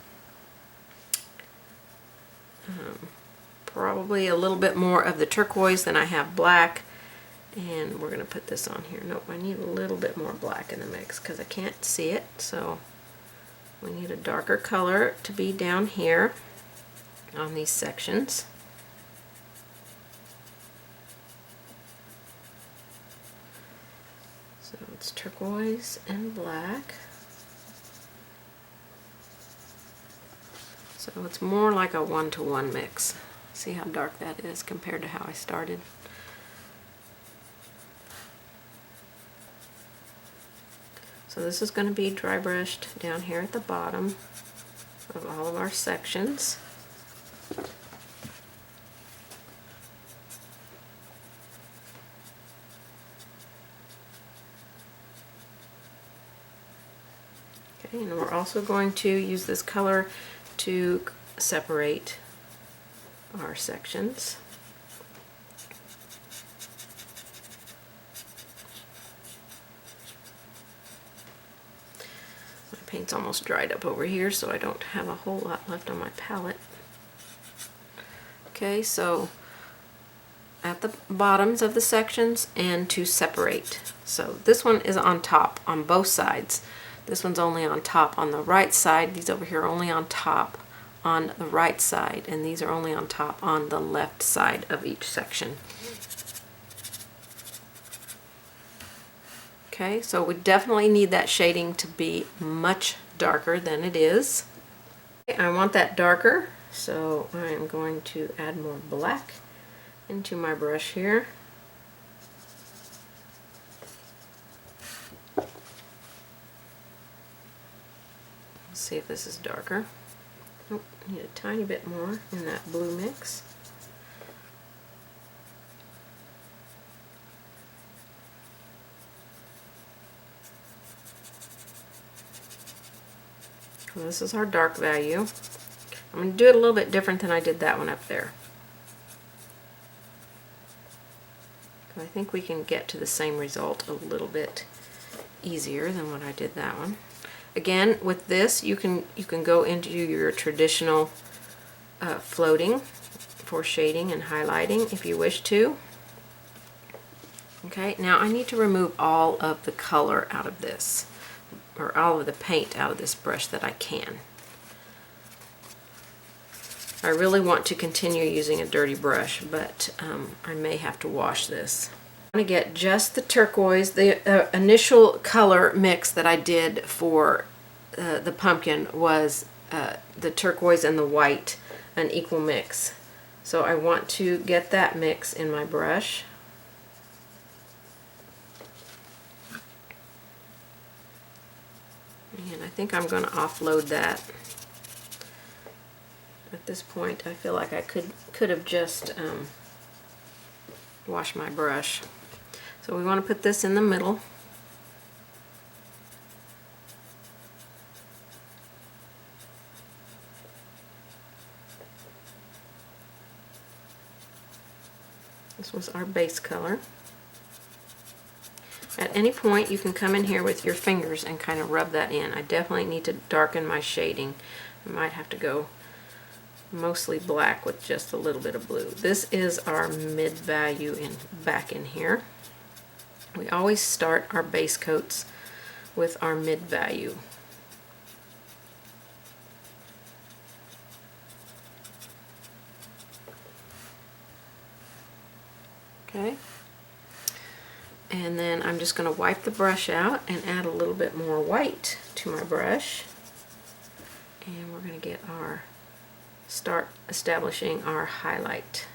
Probably a little bit more of the turquoise than I have black. And we're going to put this on here. Nope, I need a little bit more black in the mix because I can't see it. So we need a darker color to be down here on these sections. So it's turquoise and black. So it's more like a 1-to-1 mix. See how dark that is compared to how I started. So this is going to be dry brushed down here at the bottom of all of our sections. Okay, and we're also going to use this color to separate our sections. My paint's almost dried up over here, so I don't have a whole lot left on my palette. Okay, so at the bottoms of the sections and to separate. So this one is on top on both sides. This one's only on top on the right side. These over here are only on top on the right side, and these are only on top on the left side of each section. Okay, so we definitely need that shading to be much darker than it is. Okay, I want that darker, so I'm going to add more black into my brush here. Let's see if this is darker. Nope, need a tiny bit more in that blue mix. Well, this is our dark value. I'm going to do it a little bit different than I did that one up there. I think we can get to the same result a little bit easier than what I did that one. Again, with this, you can go into your traditional floating for shading and highlighting if you wish to. Okay, now I need to remove all of the color out of this, or all of the paint out of this brush that I can. I really want to continue using a dirty brush, but I may have to wash this. I'm going to get just the turquoise. The initial color mix that I did for the pumpkin was the turquoise and the white, an equal mix. So I want to get that mix in my brush. And I think I'm going to offload that. At this point, I feel like I could have just washed my brush. So we want to put this in the middle. This was our base color. At any point, you can come in here with your fingers and kind of rub that in. I definitely need to darken my shading. I might have to go mostly black with just a little bit of blue. This is our mid value back in here. We always start our base coats with our mid value. Okay. And then I'm just going to wipe the brush out and add a little bit more white to my brush. And we're going to get our start establishing our highlight.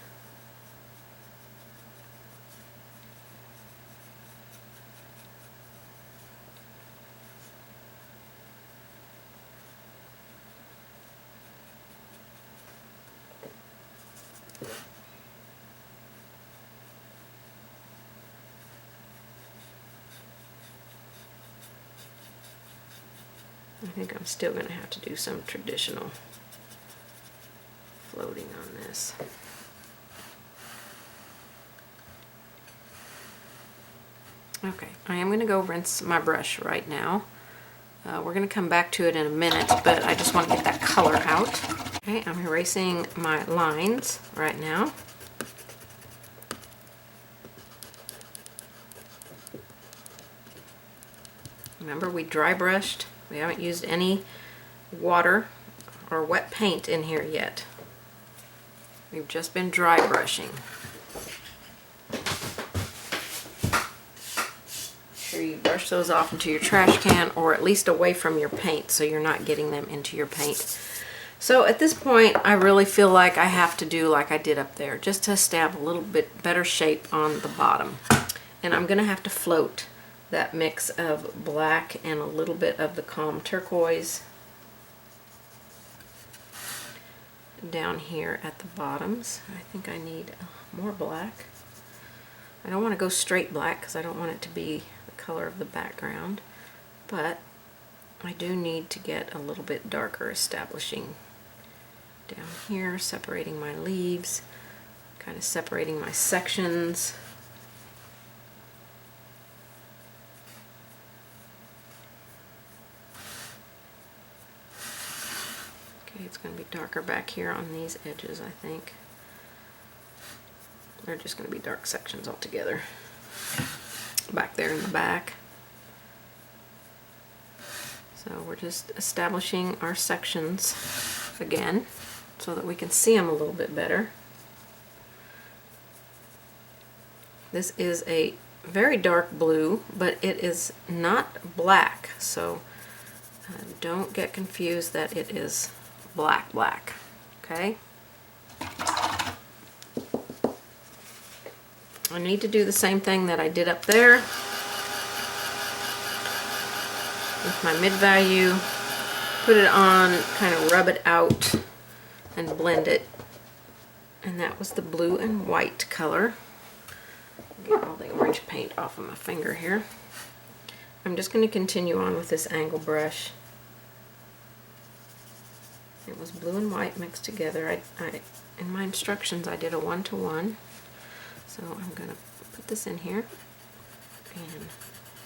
I think I'm still going to have to do some traditional floating on this. Okay, I am going to go rinse my brush right now. We're going to come back to it in a minute, but I just want to get that color out. Okay, I'm erasing my lines right now. Remember, we dry brushed. We haven't used any water or wet paint in here yet. We've just been dry brushing. Make sure you brush those off into your trash can, or at least away from your paint, so you're not getting them into your paint. So at this point, I really feel like I have to do like I did up there, just to establish a little bit better shape on the bottom. And I'm going to have to float that mix of black and a little bit of the calm turquoise down here at the bottoms. I think I need more black. I don't want to go straight black because I don't want it to be the color of the background, but I do need to get a little bit darker, establishing down here, separating my leaves, kind of separating my sections. It's going to be darker back here on these edges, I think. They're just going to be dark sections altogether. Back there in the back. So we're just establishing our sections again so that we can see them a little bit better. This is a very dark blue, but it is not black, so don't get confused that it is black, okay? I need to do the same thing that I did up there with my mid value. Put it on, kind of rub it out and blend it. And that was the blue and white color. Get all the orange paint off of my finger here. I'm just going to continue on with this angle brush. It was blue and white mixed together. In my instructions I did a 1-to-1. So I'm going to put this in here and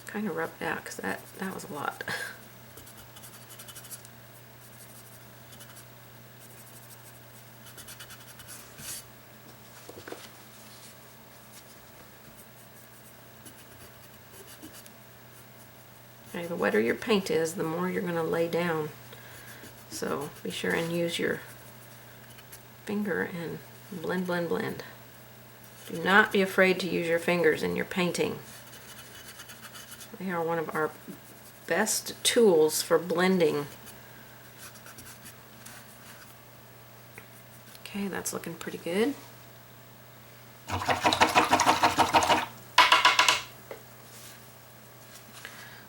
kind of rub it out because that was a lot. Okay, the wetter your paint is, the more you're going to lay down. So be sure and use your finger and blend, blend, blend. Do not be afraid to use your fingers in your painting. They are one of our best tools for blending. Okay, that's looking pretty good.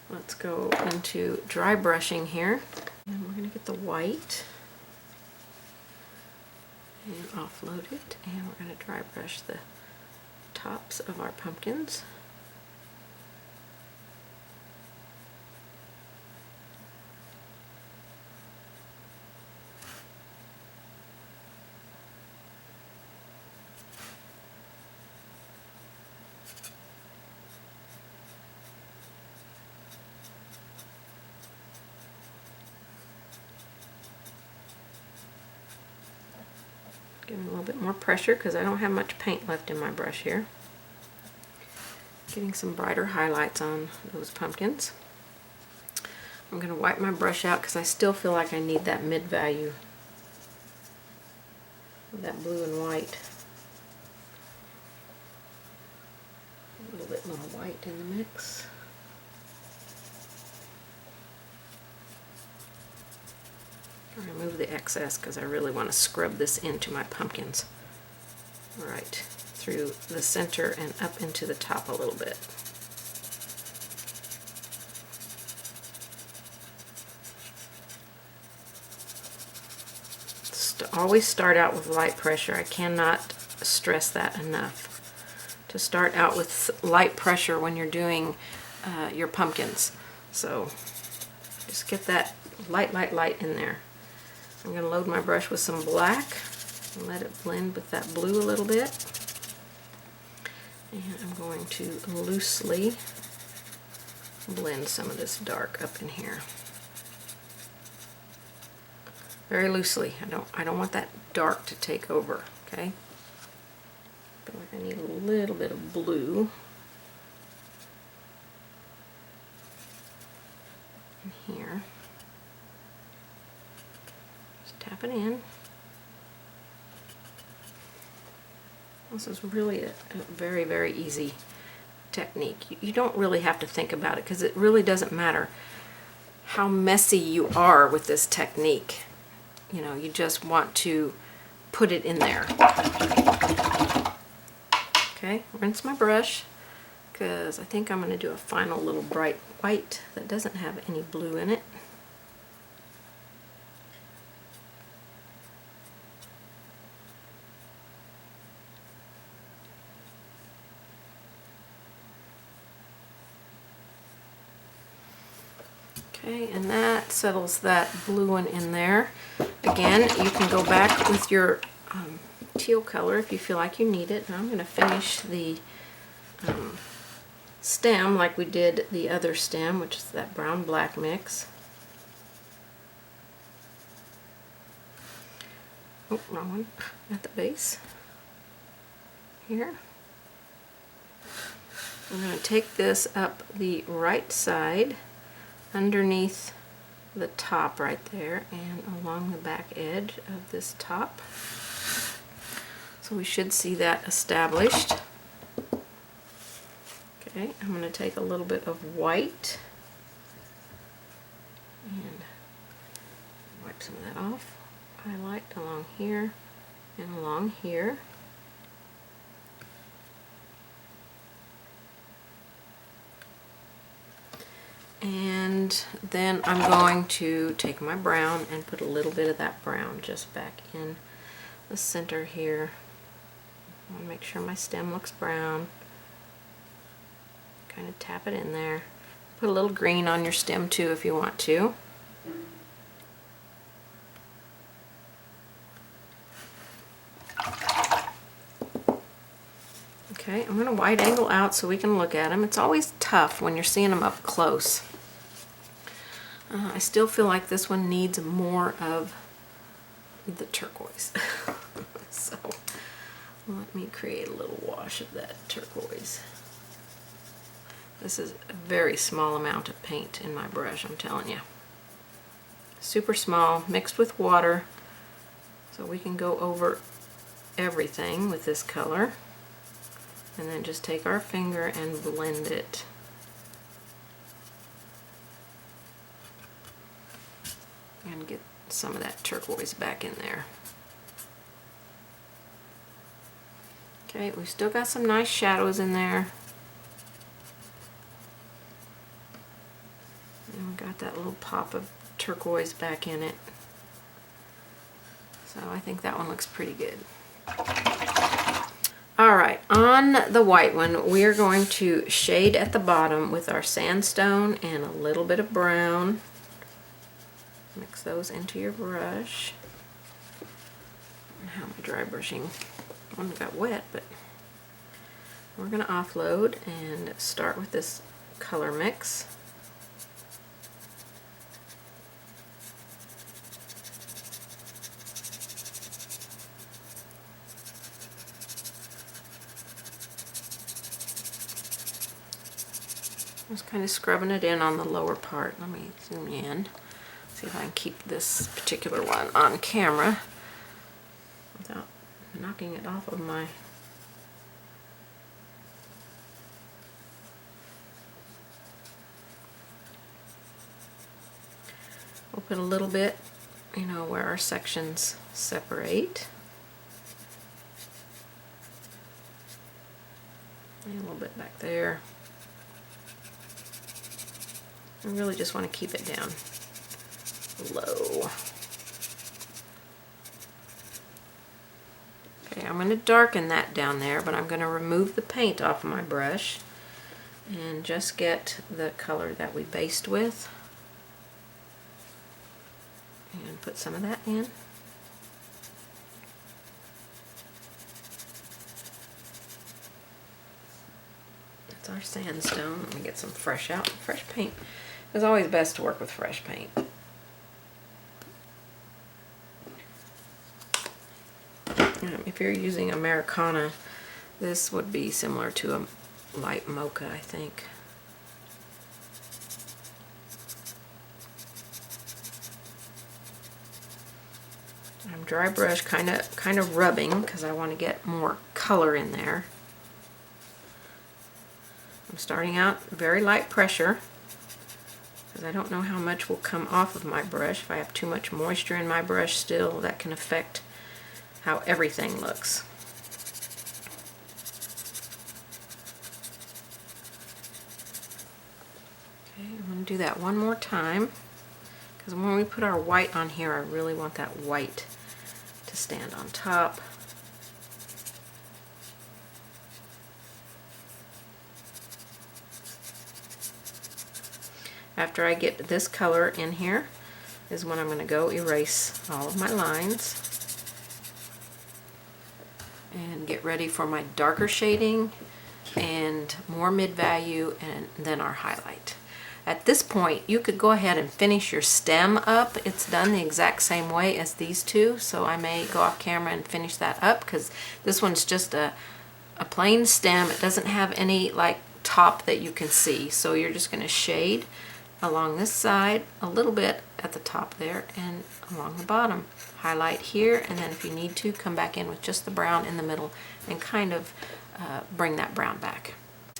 Let's go into dry brushing here. And we're going to get the white and offload it, and we're going to dry brush the tops of our pumpkins. Giving a little bit more pressure because I don't have much paint left in my brush here. Getting some brighter highlights on those pumpkins. I'm going to wipe my brush out because I still feel like I need that mid-value, that blue and white. A little bit more white in the mix. Remove the excess because I really want to scrub this into my pumpkins. Right through the center and up into the top a little bit. Always start out with light pressure. I cannot stress that enough. To start out with light pressure when you're doing your pumpkins. So just get that light, light, light in there. I'm going to load my brush with some black and let it blend with that blue a little bit. And I'm going to loosely blend some of this dark up in here. Very loosely. I don't want that dark to take over, okay? I feel like I need a little bit of blue in here. Tap it in. This is really a very, very easy technique. You don't really have to think about it because it really doesn't matter how messy you are with this technique. You know, you just want to put it in there. Okay, rinse my brush because I think I'm going to do a final little bright white that doesn't have any blue in it. Okay, and that settles that blue one in there. Again, you can go back with your teal color if you feel like you need it. Now I'm going to finish the stem like we did the other stem, which is that brown-black mix. Oh, wrong one. At the base. Here. I'm going to take this up the right side, underneath the top right there and along the back edge of this top. So we should see that established. Okay, I'm going to take a little bit of white and wipe some of that off. Highlight along here and along here. And then I'm going to take my brown and put a little bit of that brown just back in the center here. I want to make sure my stem looks brown. Kind of tap it in there. Put a little green on your stem too if you want to. Okay, I'm going to wide angle out so we can look at them. It's always tough when you're seeing them up close. I still feel like this one needs more of the turquoise. So let me create a little wash of that turquoise. This is a very small amount of paint in my brush, I'm telling you. Super small, mixed with water. So So we can go over everything with this color and then just take our finger and blend it. And get some of that turquoise back in there. Okay, we've still got some nice shadows in there. And we got that little pop of turquoise back in it. So I think that one looks pretty good. Alright, on the white one, we are going to shade at the bottom with our sandstone and a little bit of brown. Mix those into your brush. How am I dry brushing? One got wet, but we're going to offload and start with this color mix. Just kind of scrubbing it in on the lower part. Let me zoom in, see if I can keep this particular one on camera without knocking it off of my... We'll put a little bit, you know, where our sections separate. And a little bit back there. I really just want to keep it down low. Okay, I'm going to darken that down there, but I'm going to remove the paint off of my brush and just get the color that we based with and put some of that in. That's our sandstone. Let me get some fresh out. Fresh paint. It's always best to work with fresh paint. If you're using Americana, this would be similar to a light mocha, I think. I'm dry brush kind of rubbing because I want to get more color in there. I'm starting out very light pressure because I don't know how much will come off of my brush. If I have too much moisture in my brush still, that can affect how everything looks. Okay, I'm going to do that one more time because when we put our white on here, I really want that white to stand on top. After I get this color in here is when I'm going to go erase all of my lines and get ready for my darker shading and more mid-value and then our highlight. At this point, you could go ahead and finish your stem up. It's done the exact same way as these two, so I may go off camera and finish that up because this one's just a plain stem. It doesn't have any like top that you can see, so you're just going to shade along this side a little bit at the top there and along the bottom. Highlight here, and then if you need to, come back in with just the brown in the middle and kind of bring that brown back.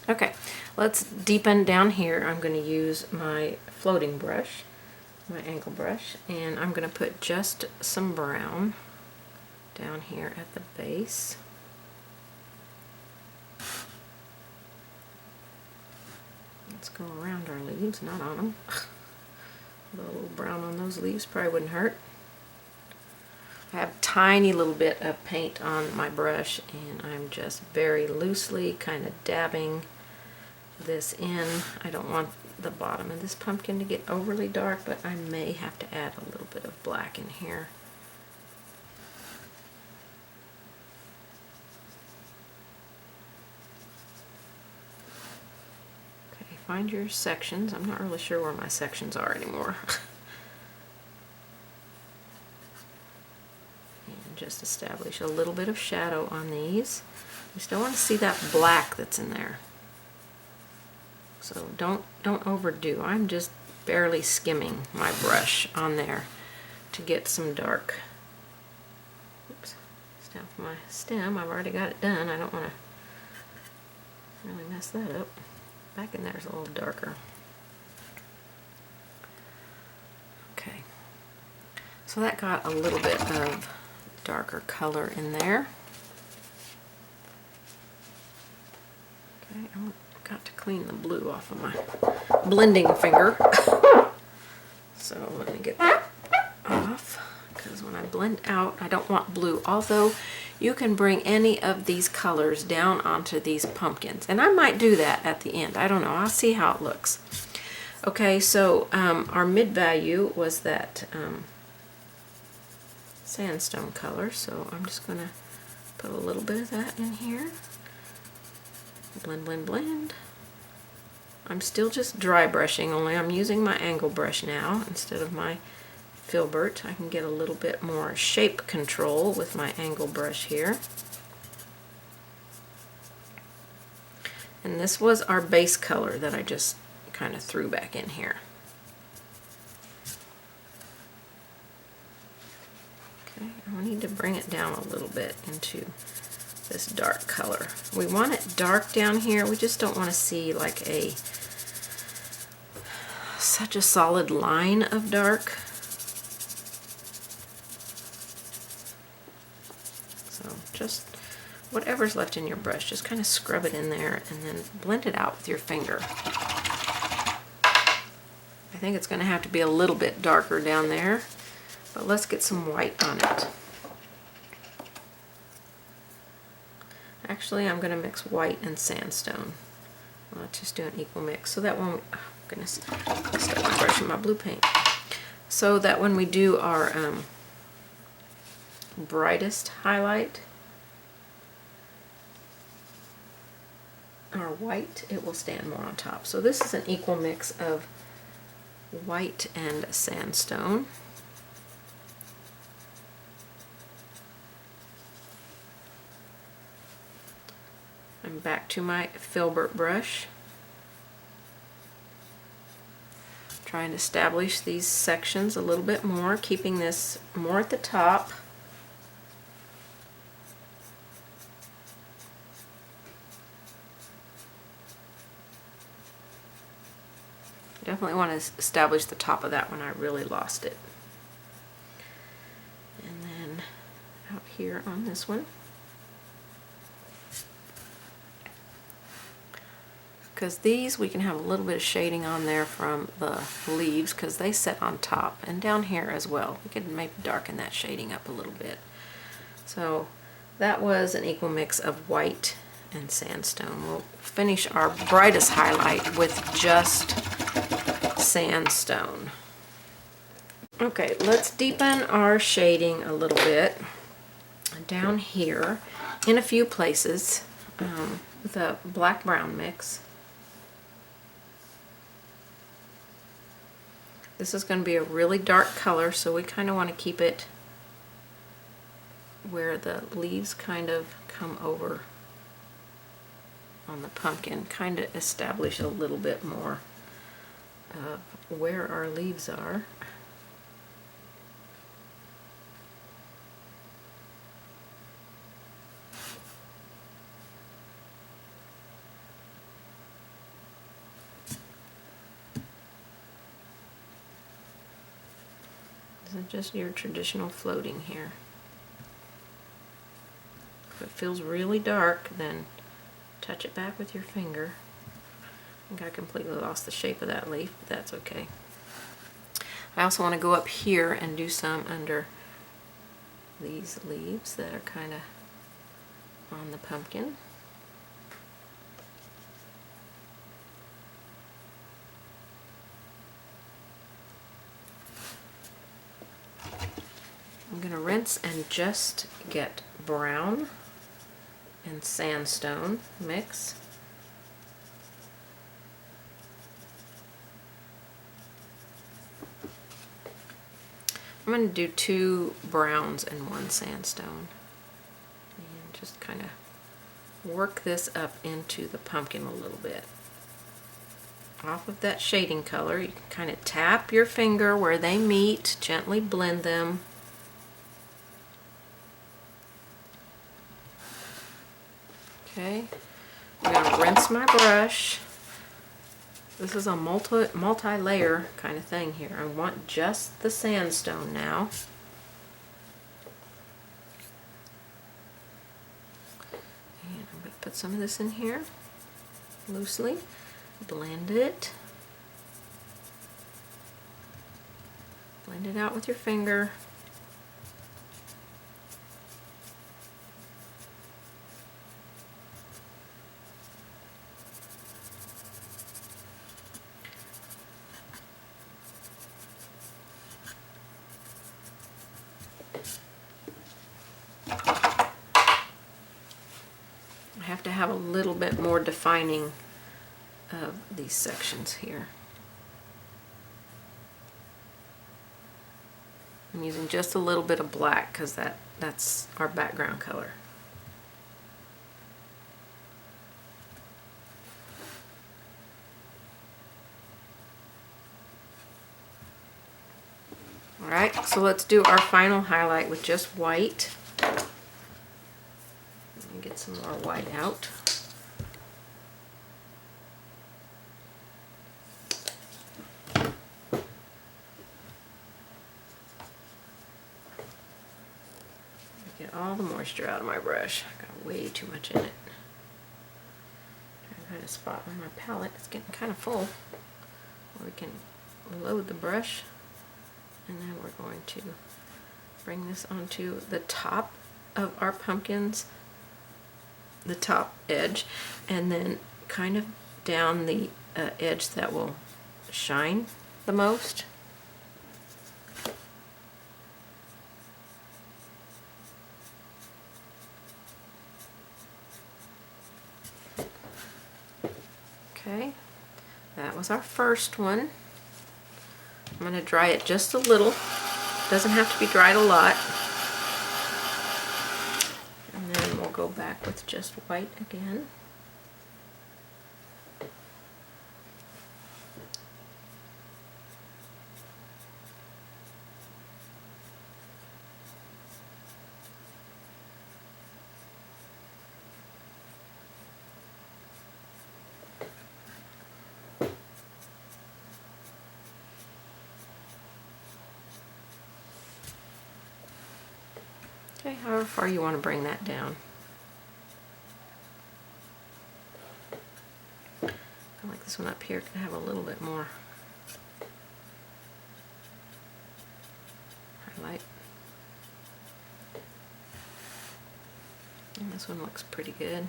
Okay, let's deepen down here. I'm going to use my floating brush, my angle brush, and I'm going to put just some brown down here at the base. Let's go around our leaves, not on them. A little brown on those leaves probably wouldn't hurt. I have a tiny little bit of paint on my brush and I'm just very loosely kind of dabbing this in. I don't want the bottom of this pumpkin to get overly dark, but I may have to add a little bit of black in here. Find your sections. I'm not really sure where my sections are anymore. And just establish a little bit of shadow on these. You still want to see that black that's in there. So don't overdo. I'm just barely skimming my brush on there to get some dark. Now for my stem, I've already got it done. I don't want to really mess that up. Back in there is a little darker. Okay, so that got a little bit of darker color in there. Okay, I've got to clean the blue off of my blending finger. So let me get that off, because when I blend out, I don't want blue. Although you can bring any of these colors down onto these pumpkins, and I might do that at the end. I don't know. I'll see how it looks. Okay, so our mid value was that sandstone color, so I'm just going to put a little bit of that in here. Blend, blend, blend. I'm still just dry brushing, only I'm using my angle brush now instead of my filbert. I can get a little bit more shape control with my angle brush here. And this was our base color that I just kind of threw back in here. Okay, I need to bring it down a little bit into this dark color. We want it dark down here. We just don't want to see like such a solid line of dark. So just whatever's left in your brush, just kind of scrub it in there and then blend it out with your finger. I think it's going to have to be a little bit darker down there, but let's get some white on it. Actually, I'm going to mix white and sandstone. Let's just do an equal mix so that when we, oh goodness, I started brushing my blue paint. So that when we do our brightest highlight, our white, it will stand more on top. So this is an equal mix of white and sandstone. I'm back to my filbert brush, trying to establish these sections a little bit more, keeping this more at the top. Definitely want to establish the top of that one. I really lost it. And then out here on this one, because these we can have a little bit of shading on there from the leaves because they sit on top, and down here as well. We could maybe darken that shading up a little bit. So that was an equal mix of white and sandstone. We'll finish our brightest highlight with just sandstone. Okay, let's deepen our shading a little bit down here in a few places with a black-brown mix. This is going to be a really dark color, so we kind of want to keep it where the leaves kind of come over on the pumpkin, kind of establish a little bit more of where our leaves are. This is just your traditional floating here. If it feels really dark, then touch it back with your finger. I think I completely lost the shape of that leaf, but that's okay. I also want to go up here and do some under these leaves that are kind of on the pumpkin. I'm going to rinse and just get brown and sandstone mix. I'm going to do 2 browns and 1 sandstone and just kind of work this up into the pumpkin a little bit. Off of that shading color, you can kind of tap your finger where they meet, gently blend them. Okay, I'm going to rinse my brush. This is a multi-layer kind of thing here. I want just the sandstone now. And I'm going to put some of this in here loosely, blend it out with your finger. I have to have a little bit more defining of these sections here. I'm using just a little bit of black because that's our background color. Alright, so let's do our final highlight with just white. Let me get some more white out. Get all the moisture out of my brush. I got way too much in it. Trying to find a spot on my palette. It's getting kind of full. We can load the brush, and then we're going to bring this onto the top of our pumpkins, the top edge, and then kind of down the edge that will shine the most. Okay, that was our first one. I'm going to dry it just a little. Doesn't have to be dried a lot. And then we'll go back with just white again. Okay, however far you want to bring that down. I like this one up here can have a little bit more highlight. And this one looks pretty good.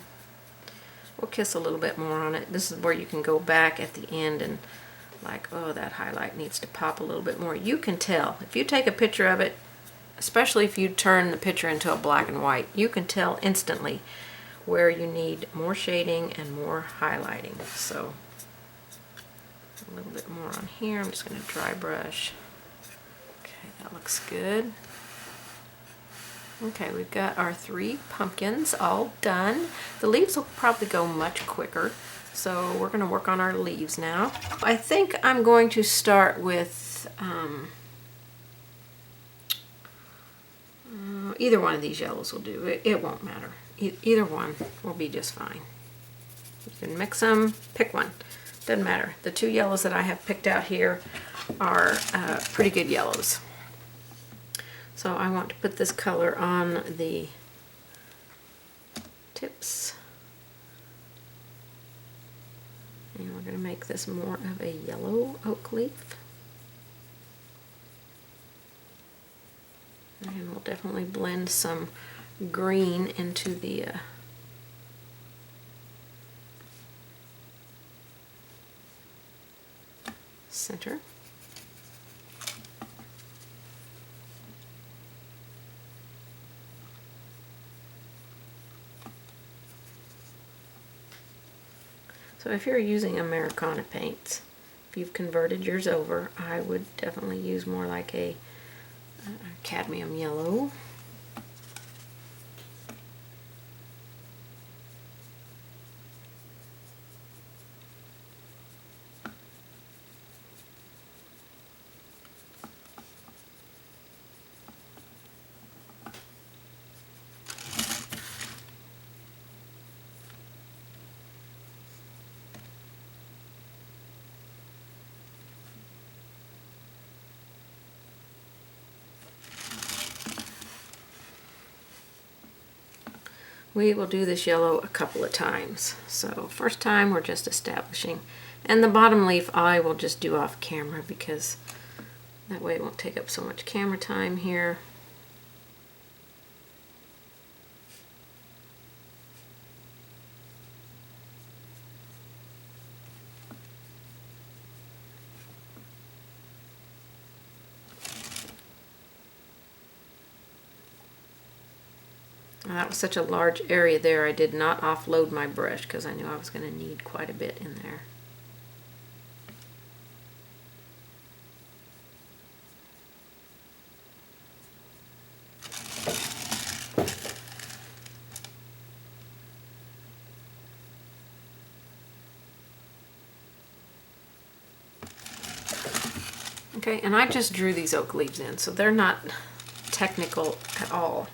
We'll kiss a little bit more on it. This is where you can go back at the end and like, oh, that highlight needs to pop a little bit more. You can tell. If you take a picture of it, especially if you turn the picture into a black and white, you can tell instantly where you need more shading and more highlighting. So a little bit more on here. I'm just going to dry brush. Okay, that looks good. Okay, we've got our 3 pumpkins all done. The leaves will probably go much quicker, so we're going to work on our leaves now. I think I'm going to start with either one of these yellows will do. It won't matter. Either one will be just fine. You can mix them, pick one. Doesn't matter. The 2 yellows that I have picked out here are pretty good yellows. So I want to put this color on the tips. And we're going to make this more of a yellow oak leaf. And we'll definitely blend some green into the center. So if you're using Americana paints, if you've converted yours over, I would definitely use more like a cadmium yellow. we will do this yellow a couple of times. So first time we're just establishing. And the bottom leaf I will just do off camera because that way it won't take up so much camera time here. That was such a large area there, I did not offload my brush because I knew I was going to need quite a bit in there. Okay, and I just drew these oak leaves in, so they're not technical at all.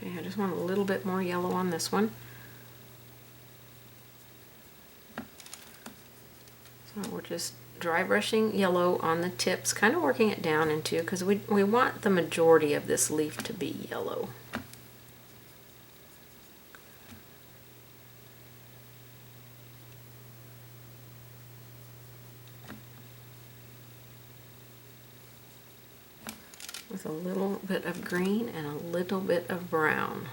Okay, I just want a little bit more yellow on this one. So we're just dry brushing yellow on the tips, kind of working it down into, because we want the majority of this leaf to be yellow. With a little bit of green and a little bit of brown.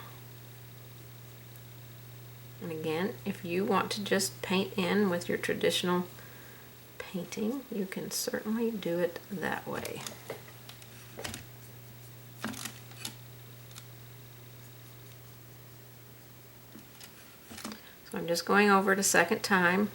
And again, if you want to just paint in with your traditional painting, you can certainly do it that way. So I'm just going over it a second time.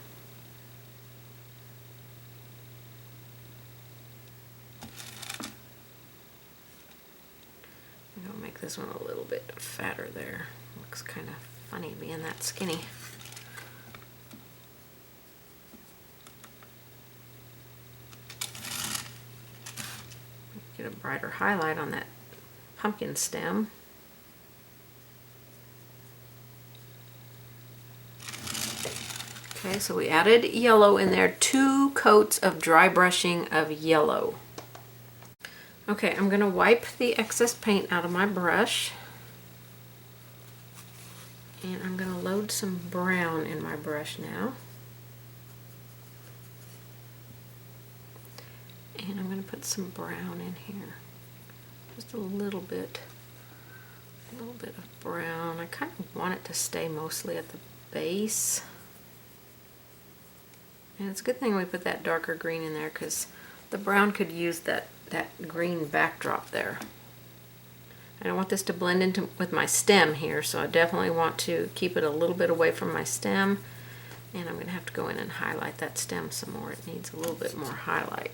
This one a little bit fatter there. Looks kind of funny being that skinny. Get a brighter highlight on that pumpkin stem. Okay, so we added yellow in there, 2 coats of dry brushing of yellow. Okay, I'm going to wipe the excess paint out of my brush, and I'm going to load some brown in my brush now. And I'm going to put some brown in here, just a little bit of brown. I kind of want it to stay mostly at the base. And it's a good thing we put that darker green in there because the brown could use that green backdrop there. I don't want this to blend into with my stem here, so I definitely want to keep it a little bit away from my stem. And I'm going to have to go in and highlight that stem some more. It needs a little bit more highlight.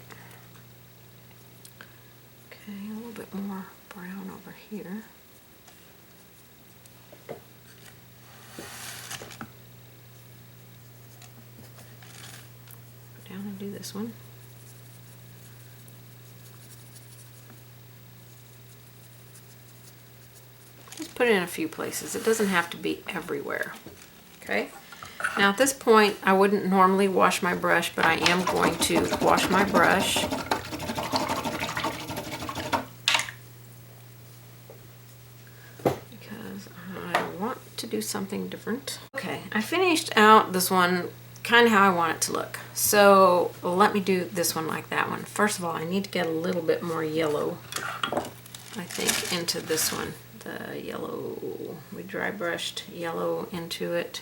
Okay, a little bit more brown over here. Go down and do this one. Put it in a few places. It doesn't have to be everywhere. Okay. Now at this point, I wouldn't normally wash my brush, but I am going to wash my brush. Because I want to do something different. Okay, I finished out this one kind of how I want it to look. So let me do this one like that one. First of all, I need to get a little bit more yellow, I think, into this one. The yellow, we dry brushed yellow into it.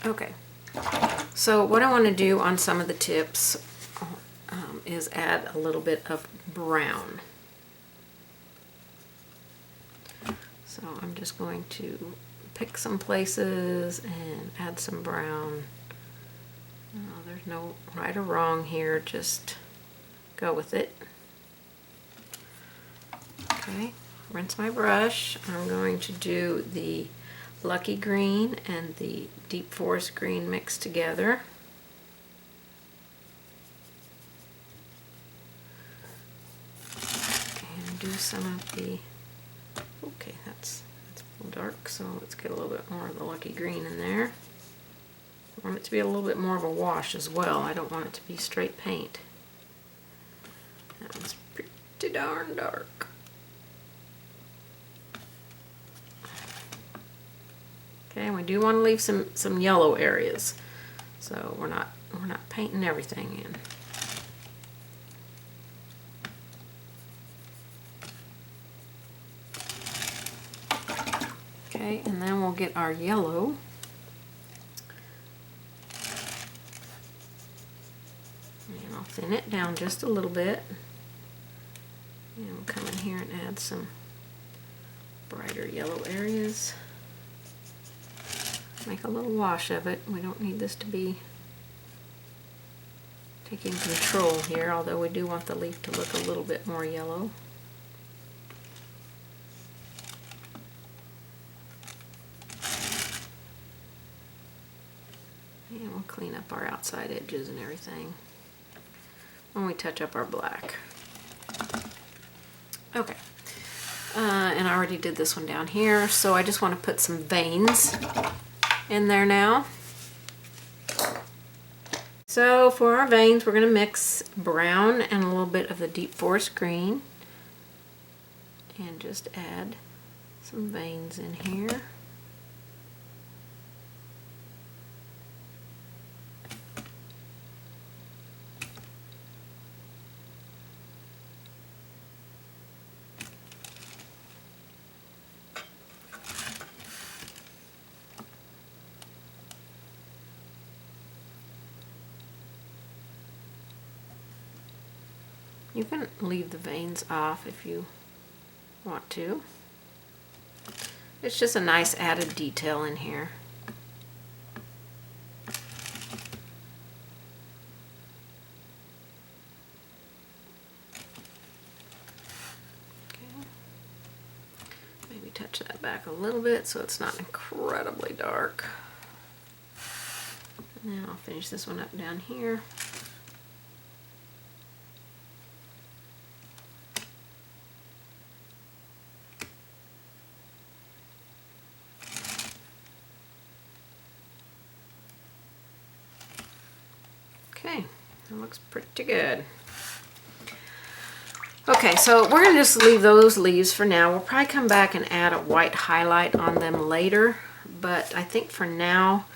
Okay. So what I want to do on some of the tips is add a little bit of brown. So I'm just going to pick some places and add some brown. There's no right or wrong here, just go with it. Okay, Okay, rinse my brush. I'm going to do the Lucky Green and the Deep Forest Green mixed together. And do some of the, okay, that's a little dark, so let's get a little bit more of the Lucky Green in there. I want it to be a little bit more of a wash as well. I don't want it to be straight paint. That one's pretty darn dark. Okay, and we do want to leave some yellow areas, so we're not painting everything in. Okay, and then we'll get our yellow. And I'll thin it down just a little bit. And we'll come in here and add some brighter yellow areas. Make a little wash of it. We don't need this to be taking control here, although we do want the leaf to look a little bit more yellow. And we'll clean up our outside edges and everything when we touch up our black. Okay, and I already did this one down here, so I just want to put some veins in there now. So for our veins, we're going to mix brown and a little bit of the Deep Forest Green and just add some veins in here. You can leave the veins off if you want to. It's just a nice added detail in here. Okay. Maybe touch that back a little bit so it's not incredibly dark. And then I'll finish this one up down here. Okay, that looks pretty good. Okay, so we're going to just leave those leaves for now. We'll probably come back and add a white highlight on them later, but I think for now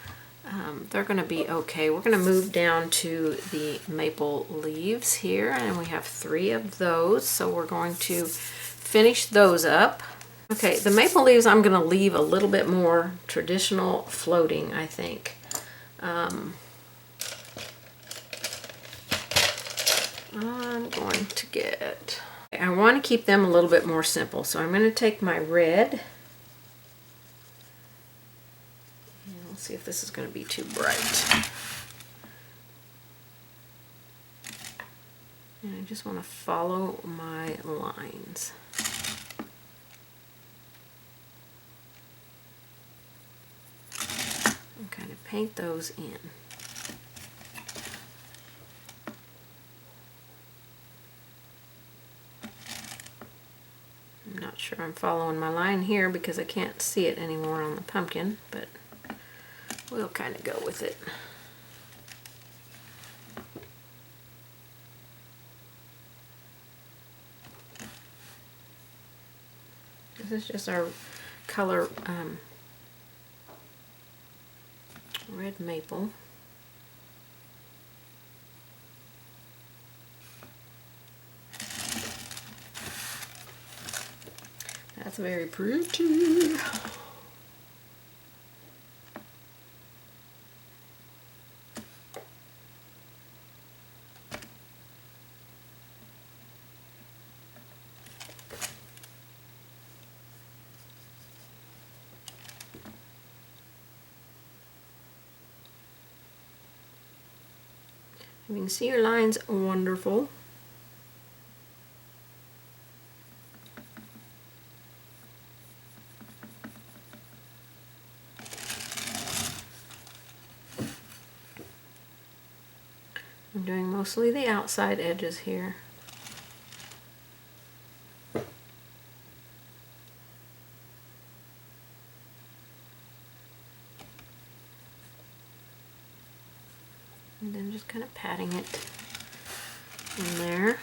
they're going to be okay. We're going to move down to the maple leaves here, and we have 3 of those, so we're going to finish those up. Okay, the maple leaves I'm going to leave a little bit more traditional floating, I think. I'm going to get, I want to keep them a little bit more simple, so I'm going to take my red, and we'll see if this is going to be too bright. And I just want to follow my lines. And kind of paint those in. I'm not sure I'm following my line here because I can't see it anymore on the pumpkin, but we'll kind of go with it. This is just our color red maple. That's very pretty. You can see your lines wonderful. I'm doing mostly the outside edges here. And then just kind of patting it in there.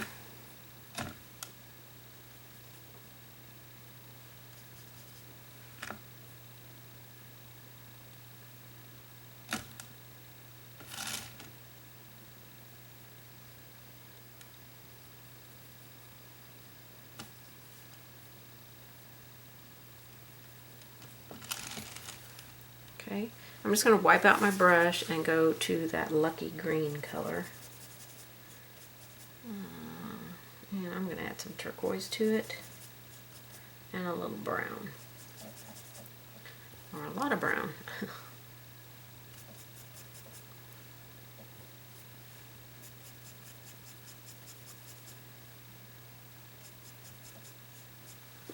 Okay, I'm just going to wipe out my brush and go to that lucky green color. And I'm going to add some turquoise to it and a little brown, or a lot of brown.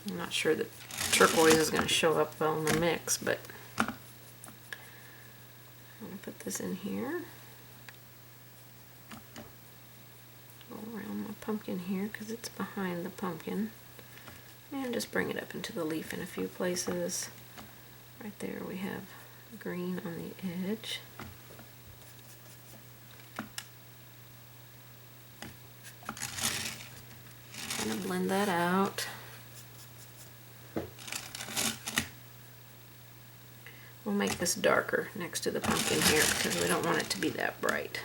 I'm not sure that turquoise is going to show up well in the mix, but I'm going to put this in here. Go around my pumpkin here because it's behind the pumpkin. And just bring it up into the leaf in a few places. Right there we have green on the edge. Kind of blend that out. We'll make this darker next to the pumpkin here because we don't want it to be that bright.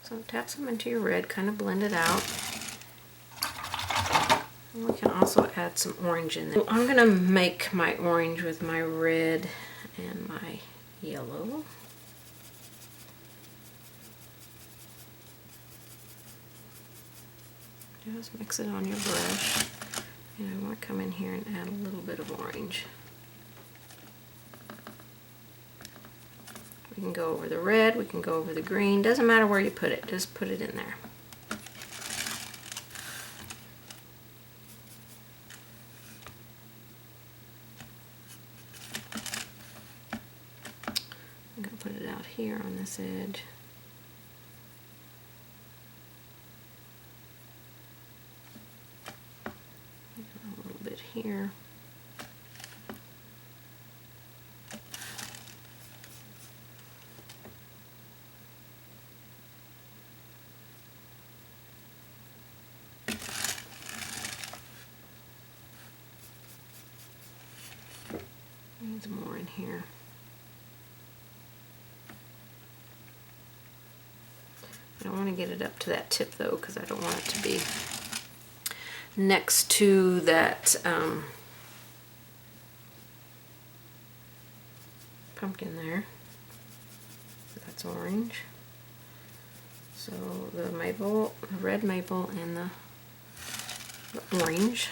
So tap some into your red, kind of blend it out. And we can also add some orange in there. So I'm going to make my orange with my red and my yellow. Just mix it on your brush. And I want to come in here and add a little bit of orange. We can go over the red, we can go over the green. Doesn't matter where you put it, just put it in there. I'm going to put it out here on this edge. A little bit here. Needs more in here. I don't want to get it up to that tip though, because I don't want it to be next to that pumpkin there. That's orange. So the maple, the red maple, and the orange.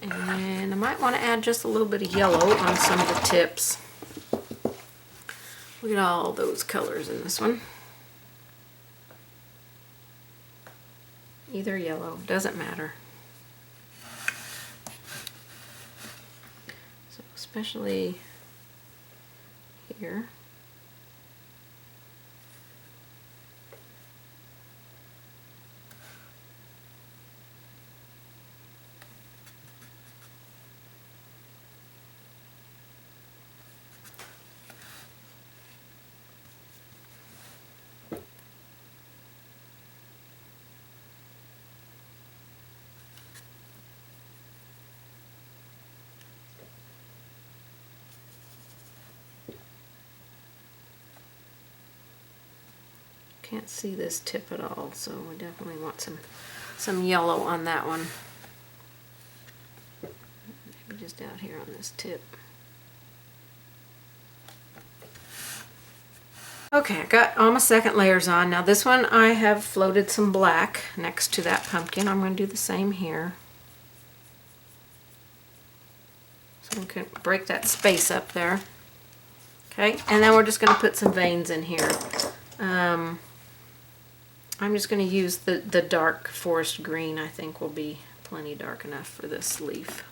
And I might want to add just a little bit of yellow on some of the tips. Look at all those colors in this one. Either yellow, doesn't matter. So especially here. Can't see this tip at all, so we definitely want some yellow on that one. Maybe just out here on this tip. Okay, I got all my second layers on. Now this one I have floated some black next to that pumpkin. I'm going to do the same here. So we can break that space up there. Okay, and then we're just going to put some veins in here. I'm just going to use the dark forest green. I think will be plenty dark enough for this leaf.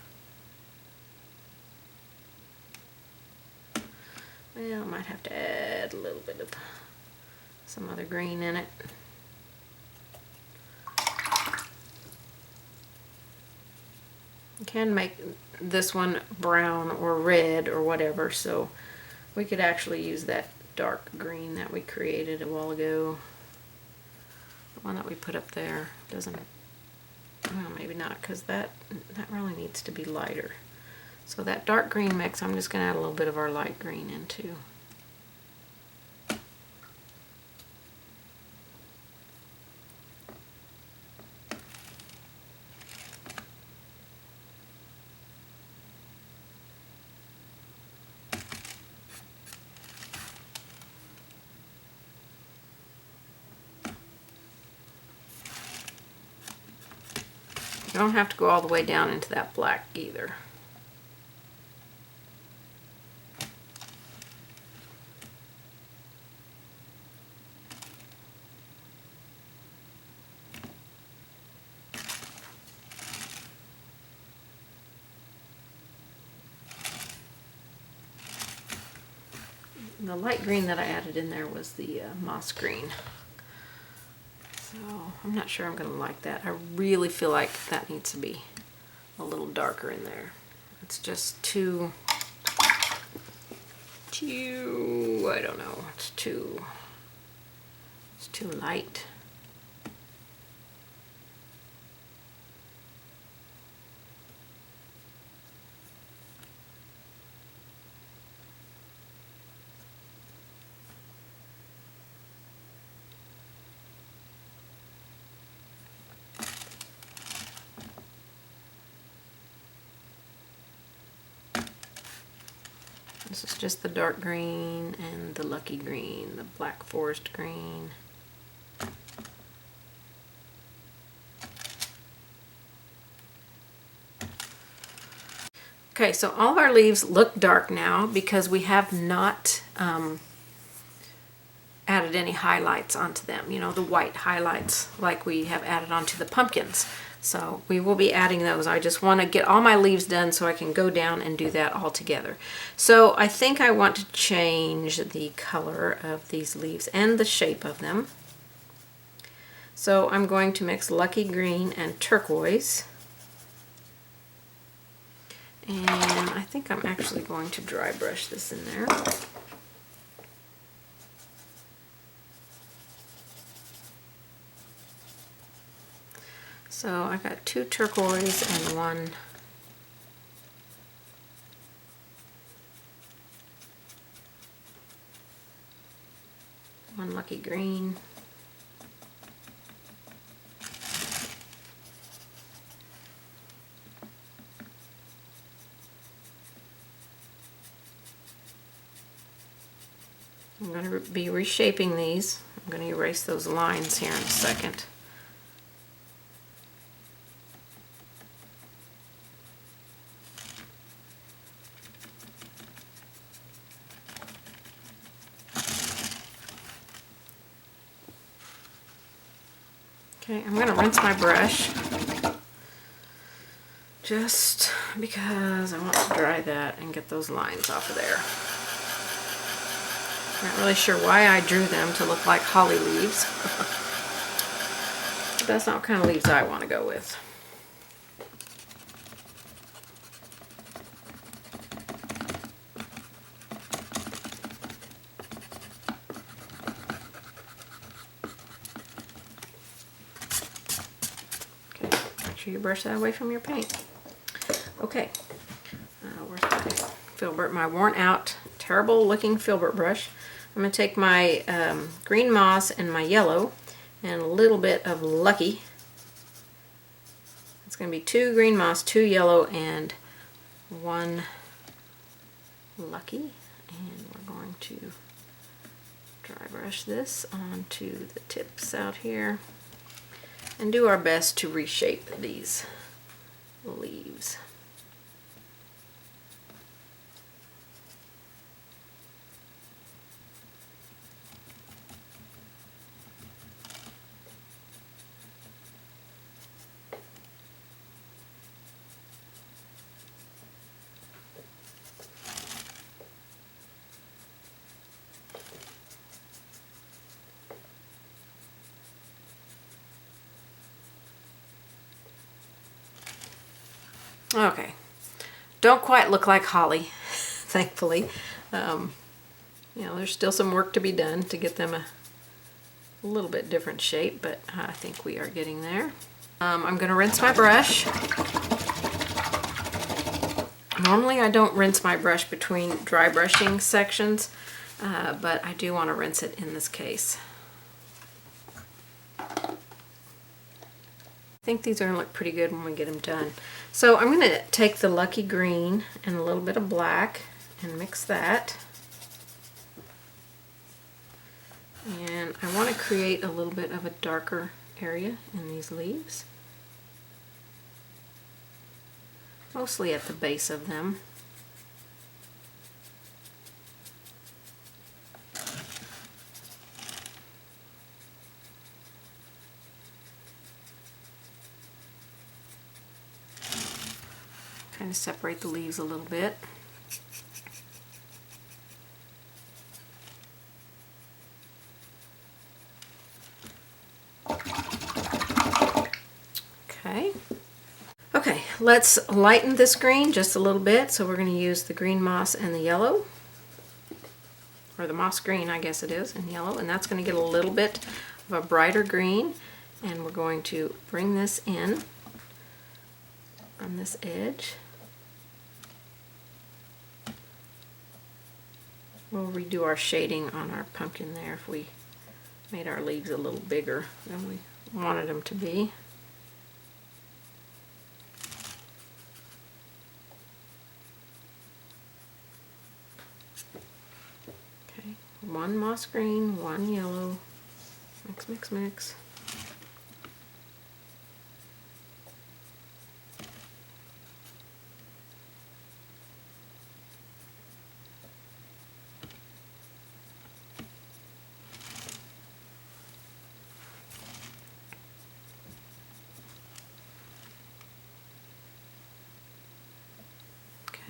Well, I might have to add a little bit of some other green in it. You can make this one brown or red or whatever, so we could actually use that dark green that we created a while ago. The one that we put up there doesn't, well, maybe not, because that really needs to be lighter. So that dark green mix, I'm just going to add a little bit of our light green into. You don't have to go all the way down into that black either. The light green that I added in there was the moss green. So I'm not sure I'm going to like that. I really feel like that needs to be a little darker in there. It's just too, I don't know, it's too light. This is just the dark green and the lucky green, the black forest green. Okay, so all of our leaves look dark now because we have not added any highlights onto them, you know, the white highlights like we have added onto the pumpkins. So we will be adding those. I just want to get all my leaves done so I can go down and do that all together. So I think I want to change the color of these leaves and the shape of them. So I'm going to mix lucky green and turquoise. And I think I'm actually going to dry brush this in there. So I got 2 turquoise and one lucky green. I'm going to be reshaping these. I'm going to erase those lines here in a second. Okay, I'm going to rinse my brush just because I want to dry that and get those lines off of there. Not really sure why I drew them to look like holly leaves. But that's not what kind of leaves I want to go with. You brush that away from your paint. Okay, where's my filbert? My worn out, terrible looking filbert brush. I'm going to take my green moss and my yellow and a little bit of lucky. It's going to be 2 green moss, 2 yellow, and 1 lucky. And we're going to dry brush this onto the tips out here. And do our best to reshape these leaves. Okay, don't quite look like holly, thankfully. You know, there's still some work to be done to get them a little bit different shape, but I think we are getting there. I'm going to rinse my brush. Normally I don't rinse my brush between dry brushing sections, but I do want to rinse it in this case. I think these are going to look pretty good when we get them done. So I'm going to take the Lucky Green and a little bit of black and mix that. And I want to create a little bit of a darker area in these leaves. Mostly at the base of them. Kind of separate the leaves a little bit. Okay. Okay, let's lighten this green just a little bit. So we're going to use the green moss and the yellow, or the moss green, I guess it is, and yellow, and that's going to get a little bit of a brighter green. And we're going to bring this in on this edge. We'll redo our shading on our pumpkin there if we made our leaves a little bigger than we wanted them to be. Okay, one moss green, one yellow. Mix, mix, mix.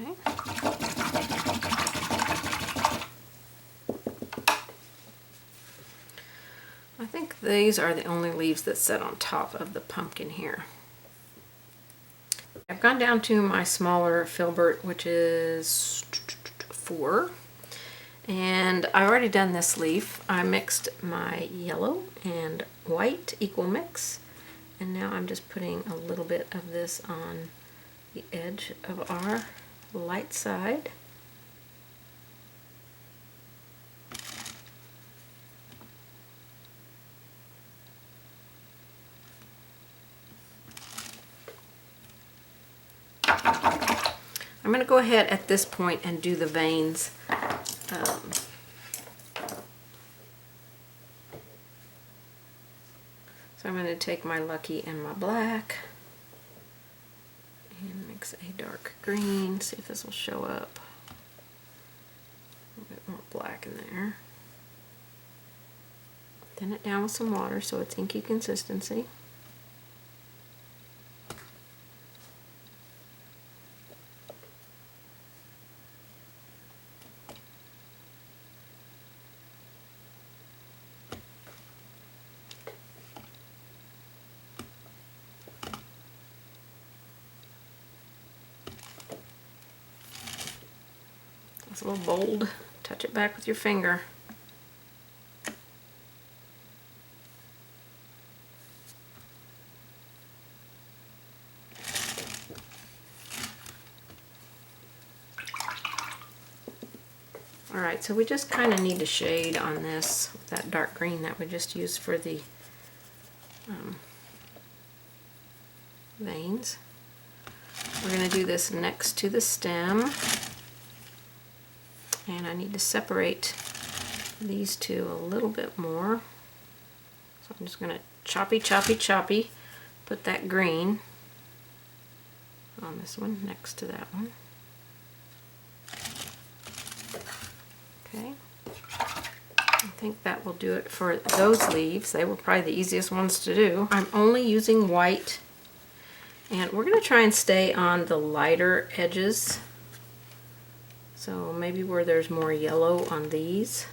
Okay. I think these are the only leaves that sit on top of the pumpkin here. I've gone down to my smaller filbert, which is 4. And I already done this leaf. I mixed my yellow and white equal mix. And now I'm just putting a little bit of this on the edge of our light side. I'm going to go ahead at this point and do the veins. So I'm going to take my Lucky and my black and mix a dark green. See if this will show up. A little bit more black in there. Thin it down with some water so it's inky consistency. It's a little bold. Touch it back with your finger. Alright, so we just kind of need to shade on this with that dark green that we just used for the veins. We're going to do this next to the stem. And I need to separate these two a little bit more. So I'm just going to choppy, choppy, choppy, put that green on this one next to that one. Okay. I think that will do it for those leaves. They were probably the easiest ones to do. I'm only using white, and we're going to try and stay on the lighter edges. So maybe where there's more yellow on these.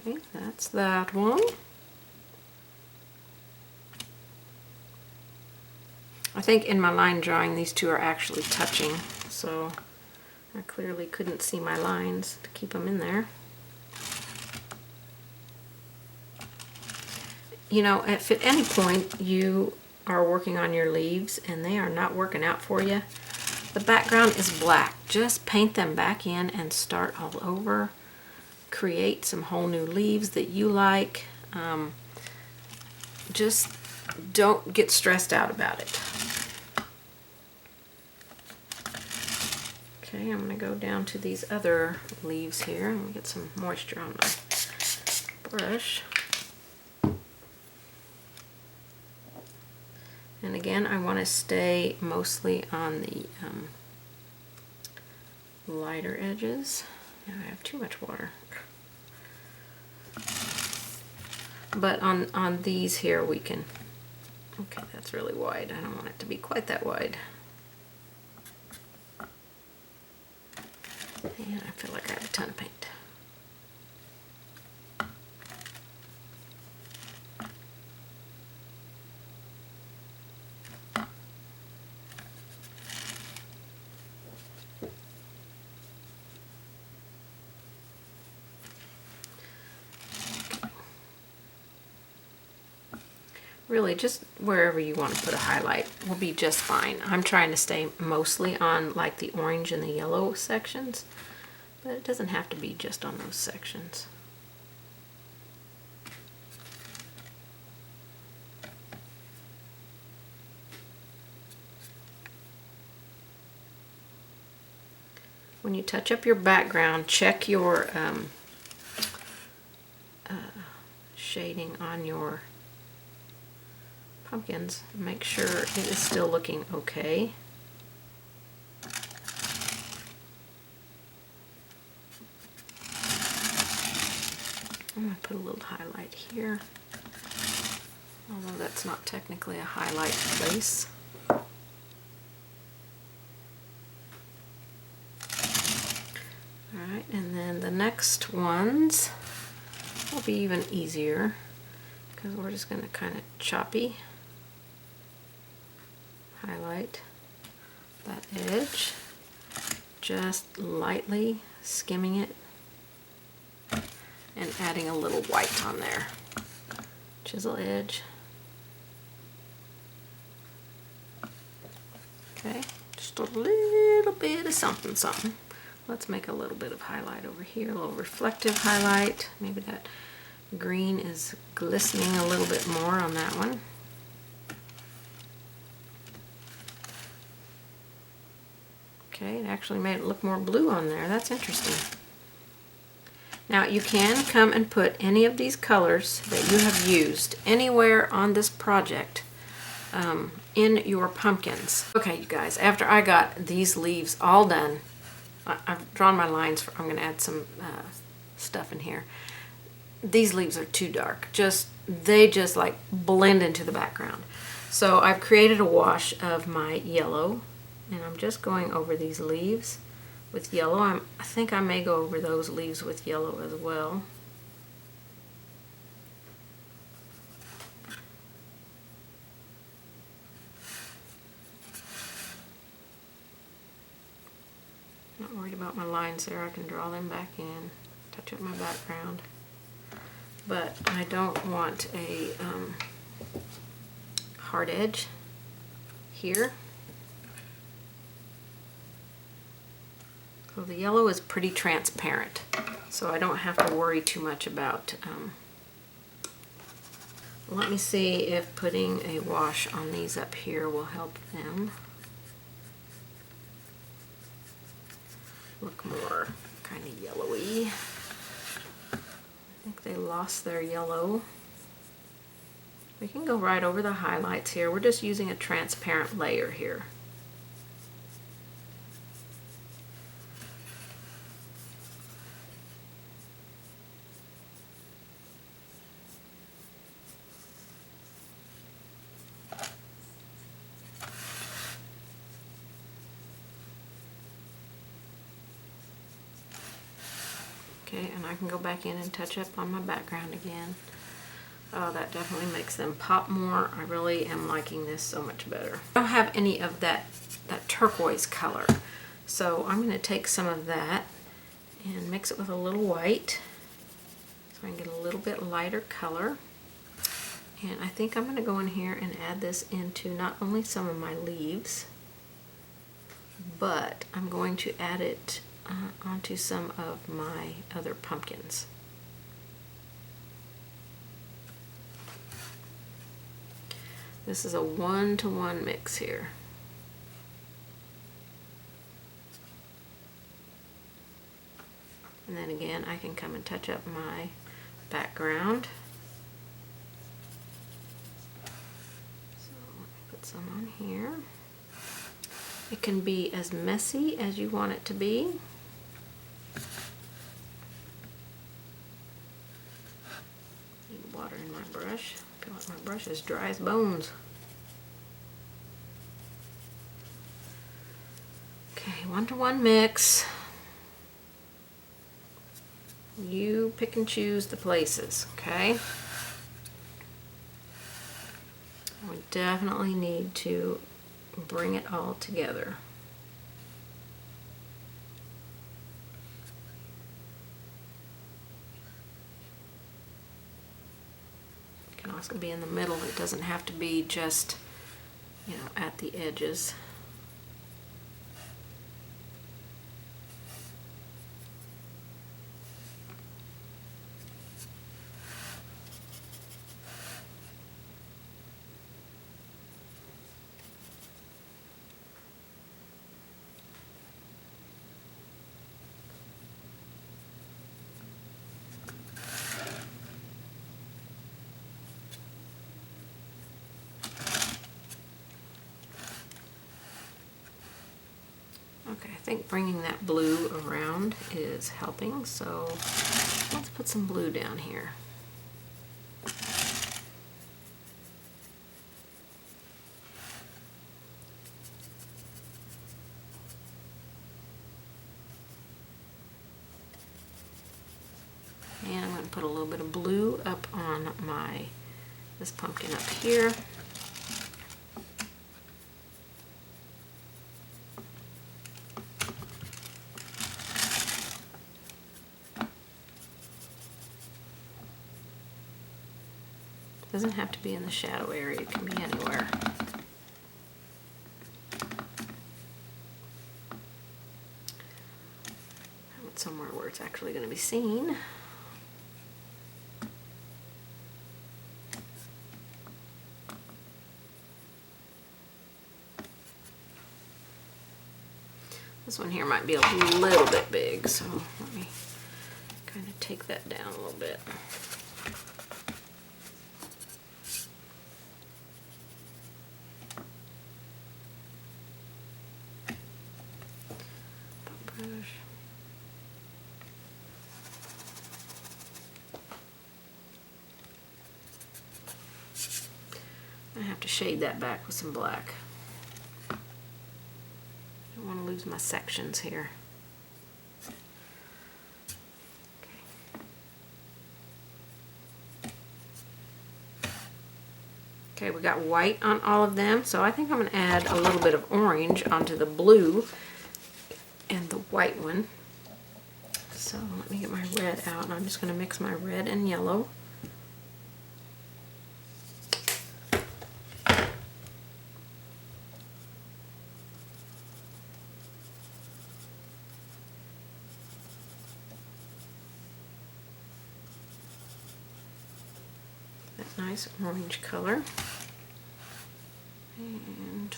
Okay, that's that one. I think in my line drawing these two are actually touching, so I clearly couldn't see my lines to keep them in there. You know, if at any point you are working on your leaves and they are not working out for you, the background is black. Just paint them back in and start all over. Create some whole new leaves that you like. Just don't get stressed out about it. Okay, I'm going to go down to these other leaves here. I'm going to get some moisture on my brush. And again, I want to stay mostly on the lighter edges. Now I have too much water. But on these here we can, okay, that's really wide. I don't want it to be quite that wide. And I feel like I have a ton of paint. Really, just wherever you want to put a highlight will be just fine. I'm trying to stay mostly on like the orange and the yellow sections, but it doesn't have to be just on those sections. When you touch up your background, check your shading on your pumpkins. Make sure it is still looking okay. I'm going to put a little highlight here, although that's not technically a highlight place. Alright, and then the next ones will be even easier because we're just going to kind of choppy highlight that edge, just lightly skimming it and adding a little white on there. Chisel edge. Okay, just a little bit of something, something. Let's make a little bit of highlight over here, a little reflective highlight. Maybe that green is glistening a little bit more on that one. Okay, it actually made it look more blue on there. That's interesting. Now you can come and put any of these colors that you have used anywhere on this project in your pumpkins. Okay, you guys, after I got these leaves all done, I've drawn my lines. I'm going to add some stuff in here. These leaves are too dark. They just like blend into the background. So I've created a wash of my yellow, and I'm just going over these leaves with yellow. I think I may go over those leaves with yellow as well. Not worried about my lines there. I can draw them back in, touch up my background. But I don't want a hard edge here. So the yellow is pretty transparent, so I don't have to worry too much about. Let me see if putting a wash on these up here will help them look more kind of yellowy. I think they lost their yellow. We can go right over the highlights here. We're just using a transparent layer here. Okay, and I can go back in and touch up on my background again. Oh, that definitely makes them pop more. I really am liking this so much better. I don't have any of that turquoise color, so I'm going to take some of that and mix it with a little white so I can get a little bit lighter color. And I think I'm going to go in here and add this into not only some of my leaves, but I'm going to add it onto some of my other pumpkins. This is a 1-to-1 mix here. And then again, I can come and touch up my background. So let me put some on here. It can be as messy as you want it to be. Need water in my brush. I feel like my brush is dry as bones. Okay, 1-to-1 mix. You pick and choose the places, okay? We definitely need to bring it all together. It can also be in the middle. It doesn't have to be just, you know, at the edges. Okay, I think bringing that blue around is helping, so let's put some blue down here. And I'm going to put a little bit of blue up on this pumpkin up here. Doesn't have to be in the shadow area, it can be anywhere. I want somewhere where it's actually going to be seen. This one here might be a little bit big, so let me kind of take that down a little bit. I have to shade that back with some black. I don't want to lose my sections here. Okay, we got white on all of them, so I think I'm going to add a little bit of orange onto the blue and the white one. So let me get my red out, and I'm just going to mix my red and yellow. That nice orange color. And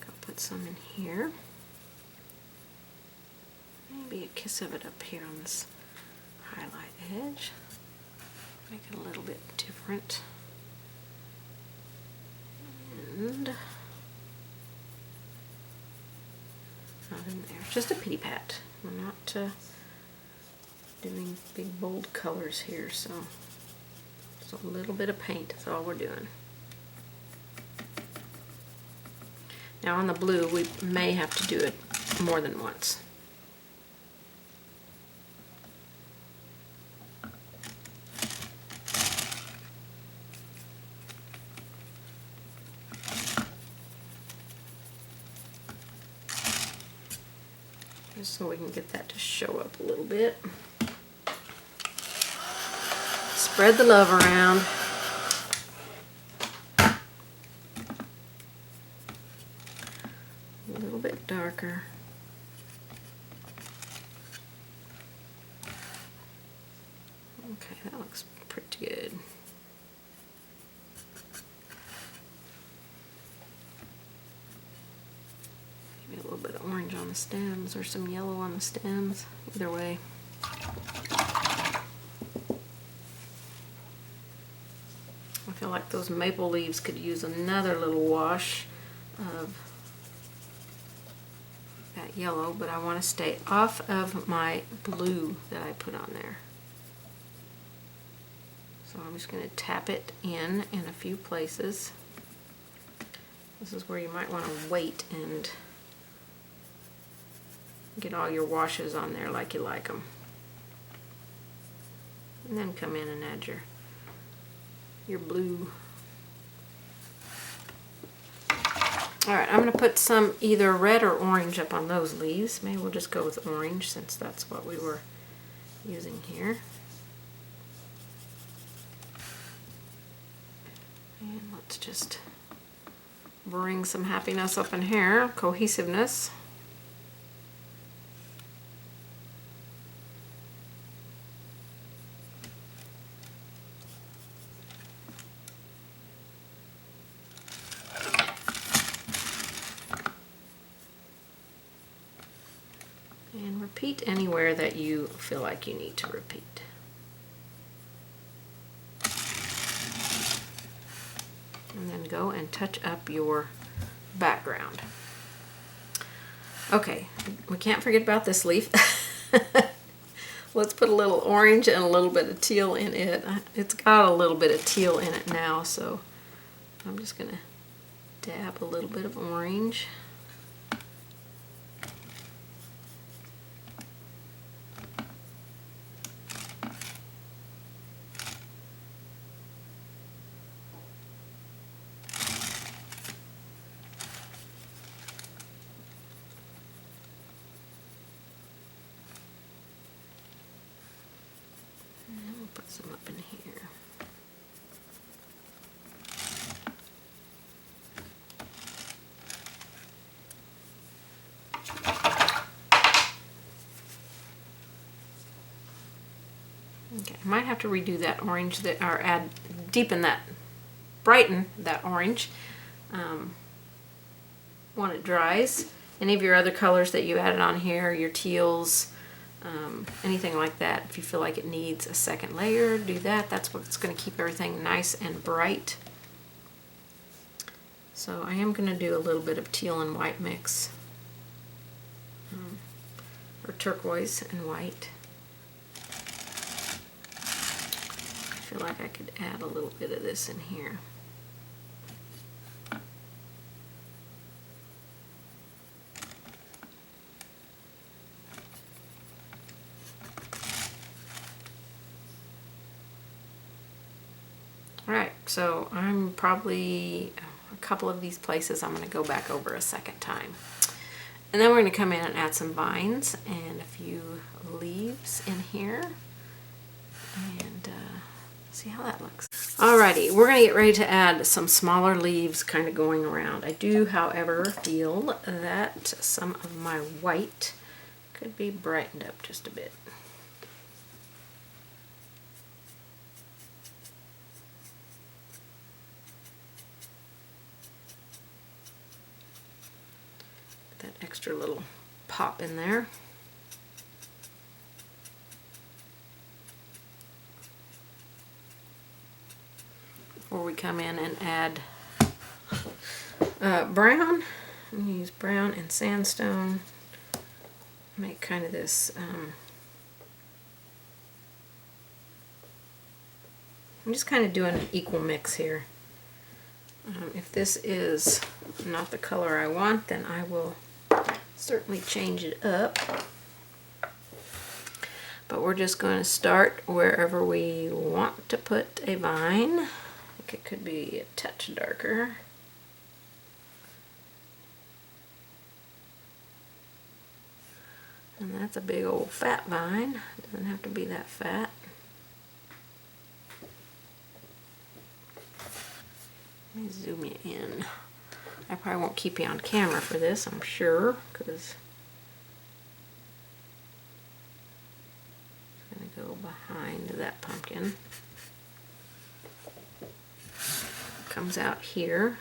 I'll put some in here. Maybe a kiss of it up here on this highlight edge. Make it a little bit different. And not in there. Just a pity pat. We're not doing big bold colors here, so just a little bit of paint is all we're doing. Now on the blue, we may have to do it more than once. just so we can get that to show up a little bit. Spread the love around. A little bit darker. Okay, that looks pretty good. Maybe a little bit of orange on the stems or some yellow on the stems. Either way. I feel like those maple leaves could use another little wash of that yellow, but I want to stay off of my blue that I put on there. So I'm just going to tap it in a few places. This is where you might want to wait and get all your washes on there like you like them. And then come in and add your blue. Alright, I'm going to put some either red or orange up on those leaves. Maybe we'll just go with orange since that's what we were using here. And let's just bring some happiness up in here, cohesiveness. And repeat anywhere that you feel like you need to repeat. And then go and touch up your background. Okay, we can't forget about this leaf. Let's put a little orange and a little bit of teal in it. It's got a little bit of teal in it now, so I'm just going to dab a little bit of orange. Put some up in here. Okay, I might have to redo that orange that, or add, deepen that, brighten that orange when it dries. Any of your other colors that you added on here, your teals, anything like that, if you feel like it needs a second layer, do that. That's what's going to keep everything nice and bright. So I am going to do a little bit of teal and white mix, or turquoise and white. I feel like I could add a little bit of this in here. Alright, so I'm probably a couple of these places I'm going to go back over a second time. And then we're going to come in and add some vines and a few leaves in here. And see how that looks. Alrighty, we're going to get ready to add some smaller leaves kind of going around. I do, however, feel that some of my white could be brightened up just a bit. That extra little pop in there. Before we come in and add brown, I'm going to use brown and sandstone. Make kind of this, I'm just kind of doing an equal mix here. If this is not the color I want, then I will certainly change it up. But we're just going to start wherever we want to put a vine. I think it could be a touch darker. And that's a big old fat vine. It doesn't have to be that fat. Let me zoom you in. I probably won't keep you on camera for this, I'm sure, because it's going to go behind that pumpkin. Comes out here,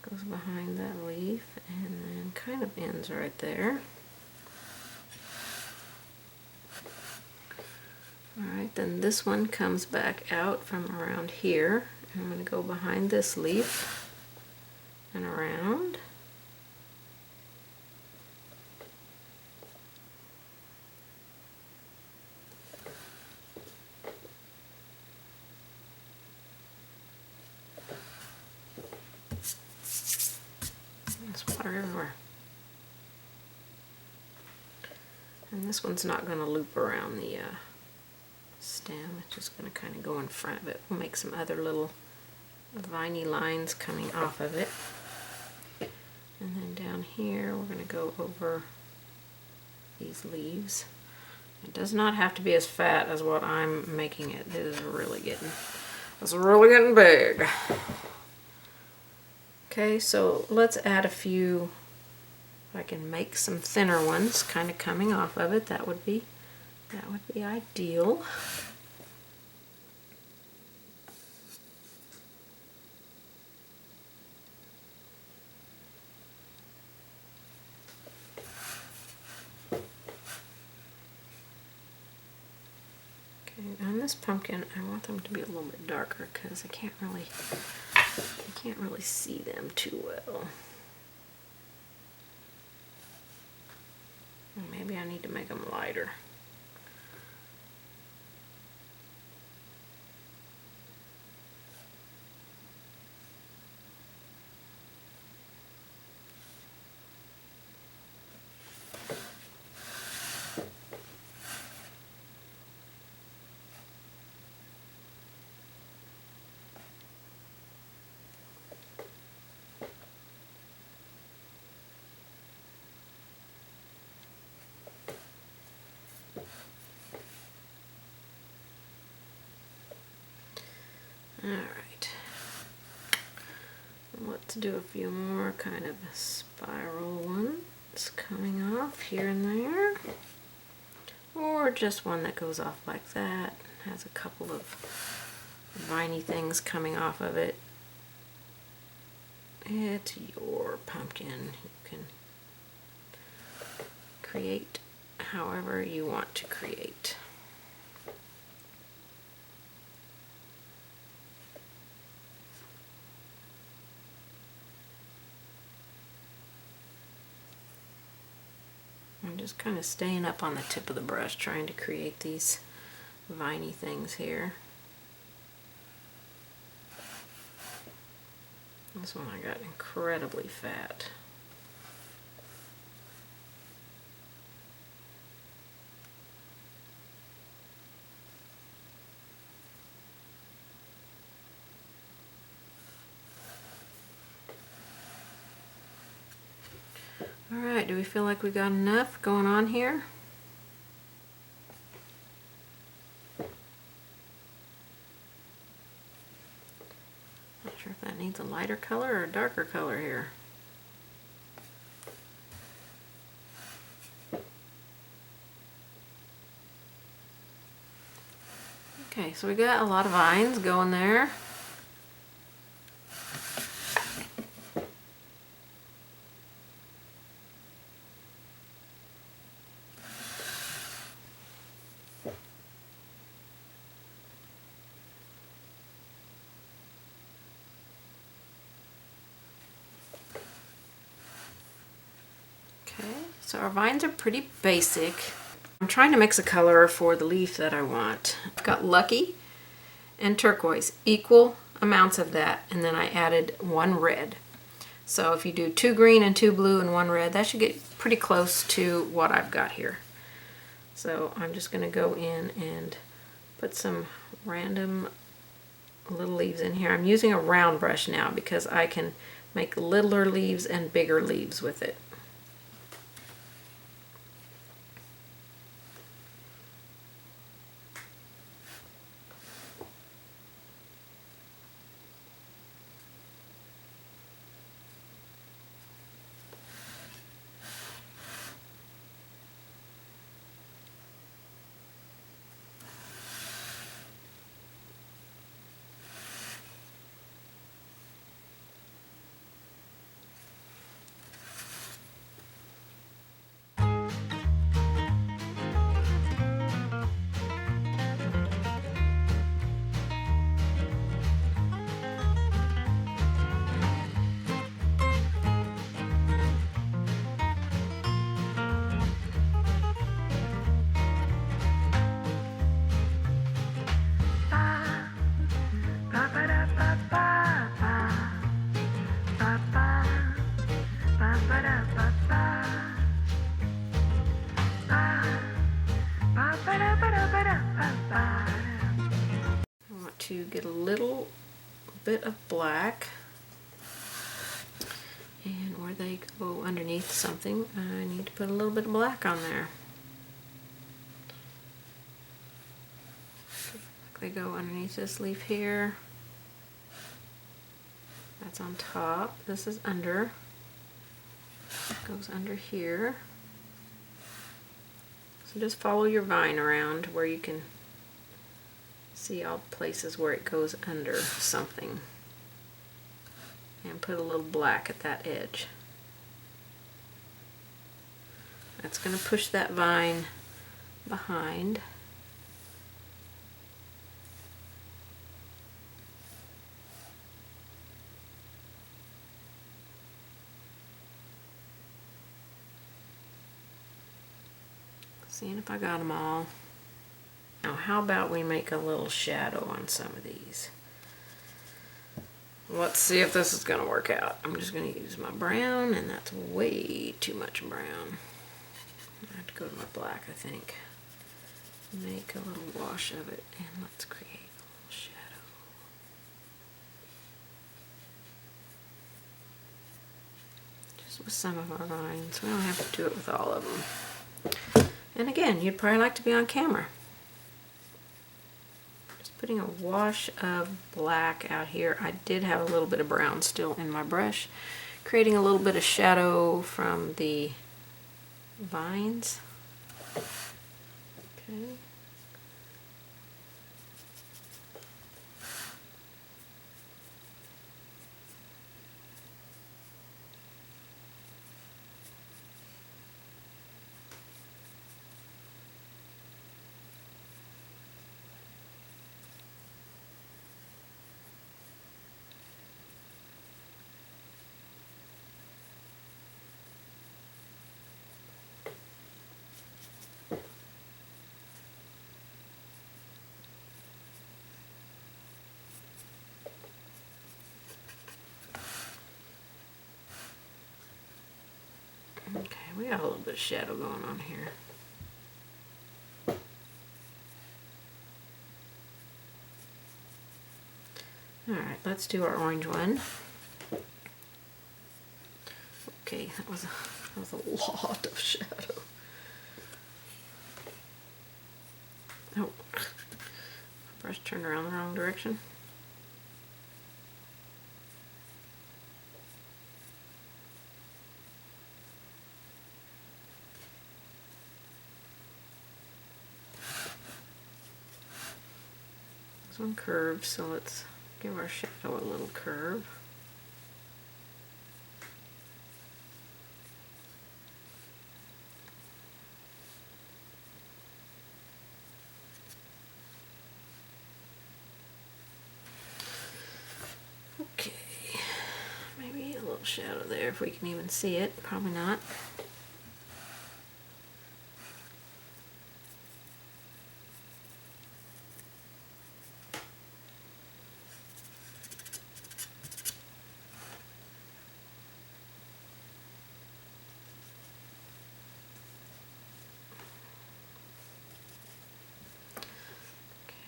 goes behind that leaf, and then kind of ends right there. Alright, then this one comes back out from around here. I'm going to go behind this leaf and around. There's water everywhere. And this one's not going to loop around the stem. It's just going to kind of go in front of it. We'll make some other little viney lines coming off of it. And then down here we're going to go over these leaves. It does not have to be as fat as what I'm making it. It's really getting big. Okay, so let's add a few. If I can make some thinner ones kind of coming off of it, that would be ideal. Okay, on this pumpkin, I want them to be a little bit darker because I can't really see them too well. Maybe I need to make them lighter. Alright, let's do a few more kind of spiral ones coming off here and there, or just one that goes off like that, has a couple of viney things coming off of it. It's your pumpkin. You can create however you want to create. I'm just kind of staying up on the tip of the brush trying to create these viney things here. This one I got incredibly fat. Alright, do we feel like we got enough going on here? Not sure if that needs a lighter color or a darker color here. Okay, so we got a lot of vines going there. So our vines are pretty basic. I'm trying to mix a color for the leaf that I want. I've got Lucky and Turquoise, equal amounts of that, and then I added 1 red. So if you do 2 green and 2 blue and 1 red, that should get pretty close to what I've got here. So I'm just going to go in and put some random little leaves in here. I'm using a round brush now because I can make littler leaves and bigger leaves with it. get a little bit of black, and where they go underneath something, I need to put a little bit of black on there. They go underneath this leaf here. That's on top. This is under. Goes under here. So just follow your vine around where you can see all the places where it goes under something. And put a little black at that edge. That's going to push that vine behind. Seeing if I got them all. Now how about we make a little shadow on some of these? Let's see if this is going to work out. I'm just going to use my brown, and that's way too much brown. I have to go to my black, I think. Make a little wash of it, and let's create a little shadow. Just with some of our vines. We don't have to do it with all of them. And again, you'd probably like to be on camera. Just putting a wash of black out here. I did have a little bit of brown still in my brush. Creating a little bit of shadow from the vines. Okay. Okay, we got a little bit of shadow going on here. Alright, let's do our orange one. Okay, that was a lot of shadow. Oh, brush turned around the wrong direction. This one curved, so let's give our shadow a little curve. Okay, maybe a little shadow there if we can even see it. Probably not.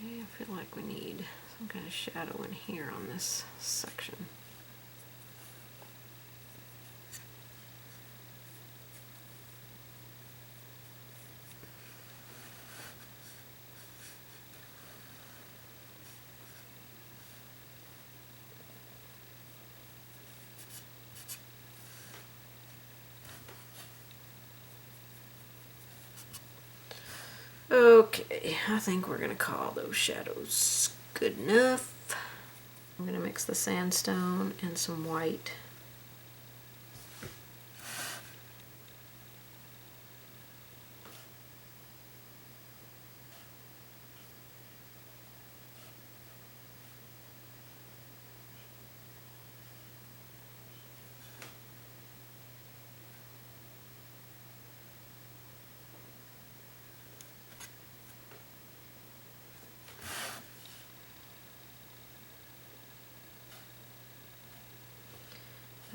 I feel like we need some kind of shadow in here on this section. Okay, I think we're going to call those shadows good enough. I'm going to mix the sandstone and some white.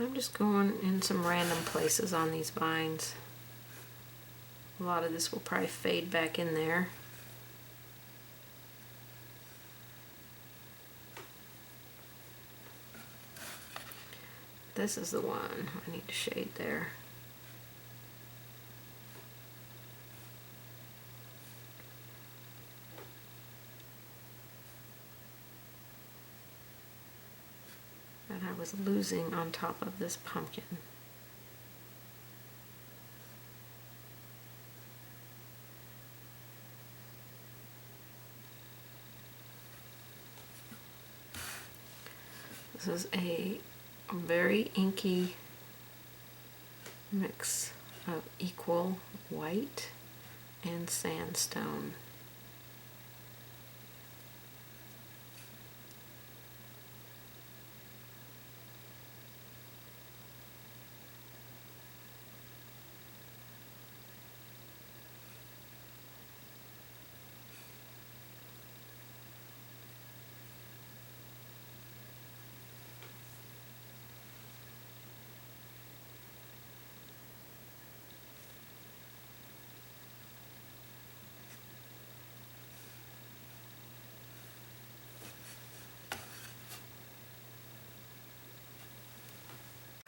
I'm just going in some random places on these vines. A lot of this will probably fade back in there. This is the one I need to shade there. That I was losing on top of this pumpkin. This is a very inky mix of equal white and sandstone.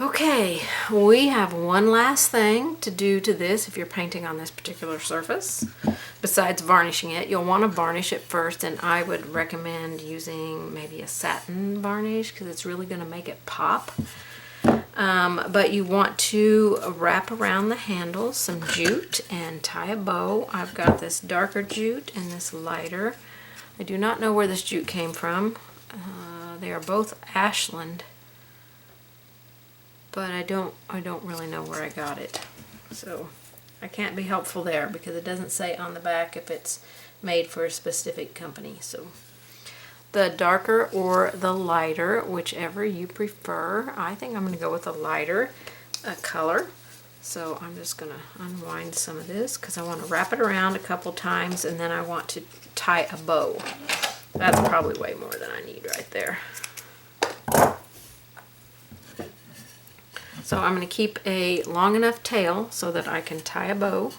Okay, we have one last thing to do to this if you're painting on this particular surface. Besides varnishing it, you'll want to varnish it first, and I would recommend using maybe a satin varnish because it's really going to make it pop. But you want to wrap around the handle some jute and tie a bow. I've got this darker jute and this lighter. I do not know where this jute came from. They are both Ashland. But I don't really know where I got it. So I can't be helpful there because it doesn't say on the back if it's made for a specific company. So the darker or the lighter, whichever you prefer. I think I'm going to go with a lighter color. So I'm just going to unwind some of this because I want to wrap it around a couple times, and then I want to tie a bow. That's probably way more than I need right there. So I'm going to keep a long enough tail so that I can tie a bow.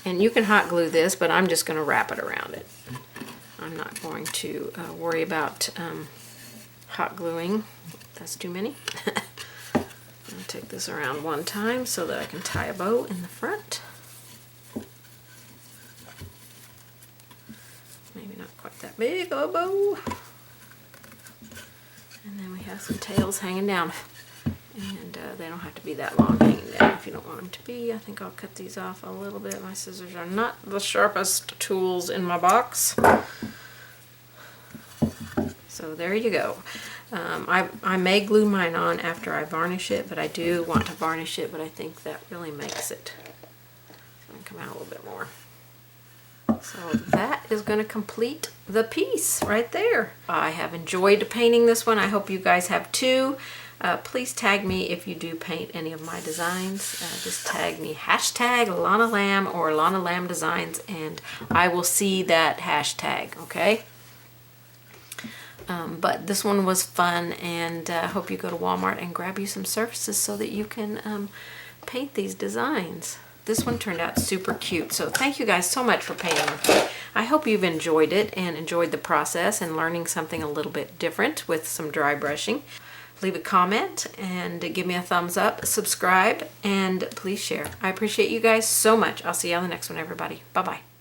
And you can hot glue this, but I'm just going to wrap it around it. I'm not going to worry about hot gluing. That's too many. I'll take this around one time so that I can tie a bow in the front. Maybe not quite that big of a bow. And then we have some tails hanging down. And they don't have to be that long hanging down if you don't want them to be. I think I'll cut these off a little bit. My scissors are not the sharpest tools in my box. So there you go. I may glue mine on after I varnish it, but I do want to varnish it, but I think that really makes it come out a little bit more. So that is going to complete the piece right there. I have enjoyed painting this one. I hope you guys have too. Please tag me if you do paint any of my designs. Just tag me hashtag Lonna Lamb or Lonna Lamb Designs, and I will see that hashtag, okay? But this one was fun, and I hope you go to Walmart and grab you some surfaces so that you can paint these designs. This one turned out super cute, so thank you guys so much for painting with me. I hope you've enjoyed it and enjoyed the process and learning something a little bit different with some dry brushing. Leave a comment and give me a thumbs up, subscribe, and please share. I appreciate you guys so much. I'll see you on the next one, everybody. Bye-bye.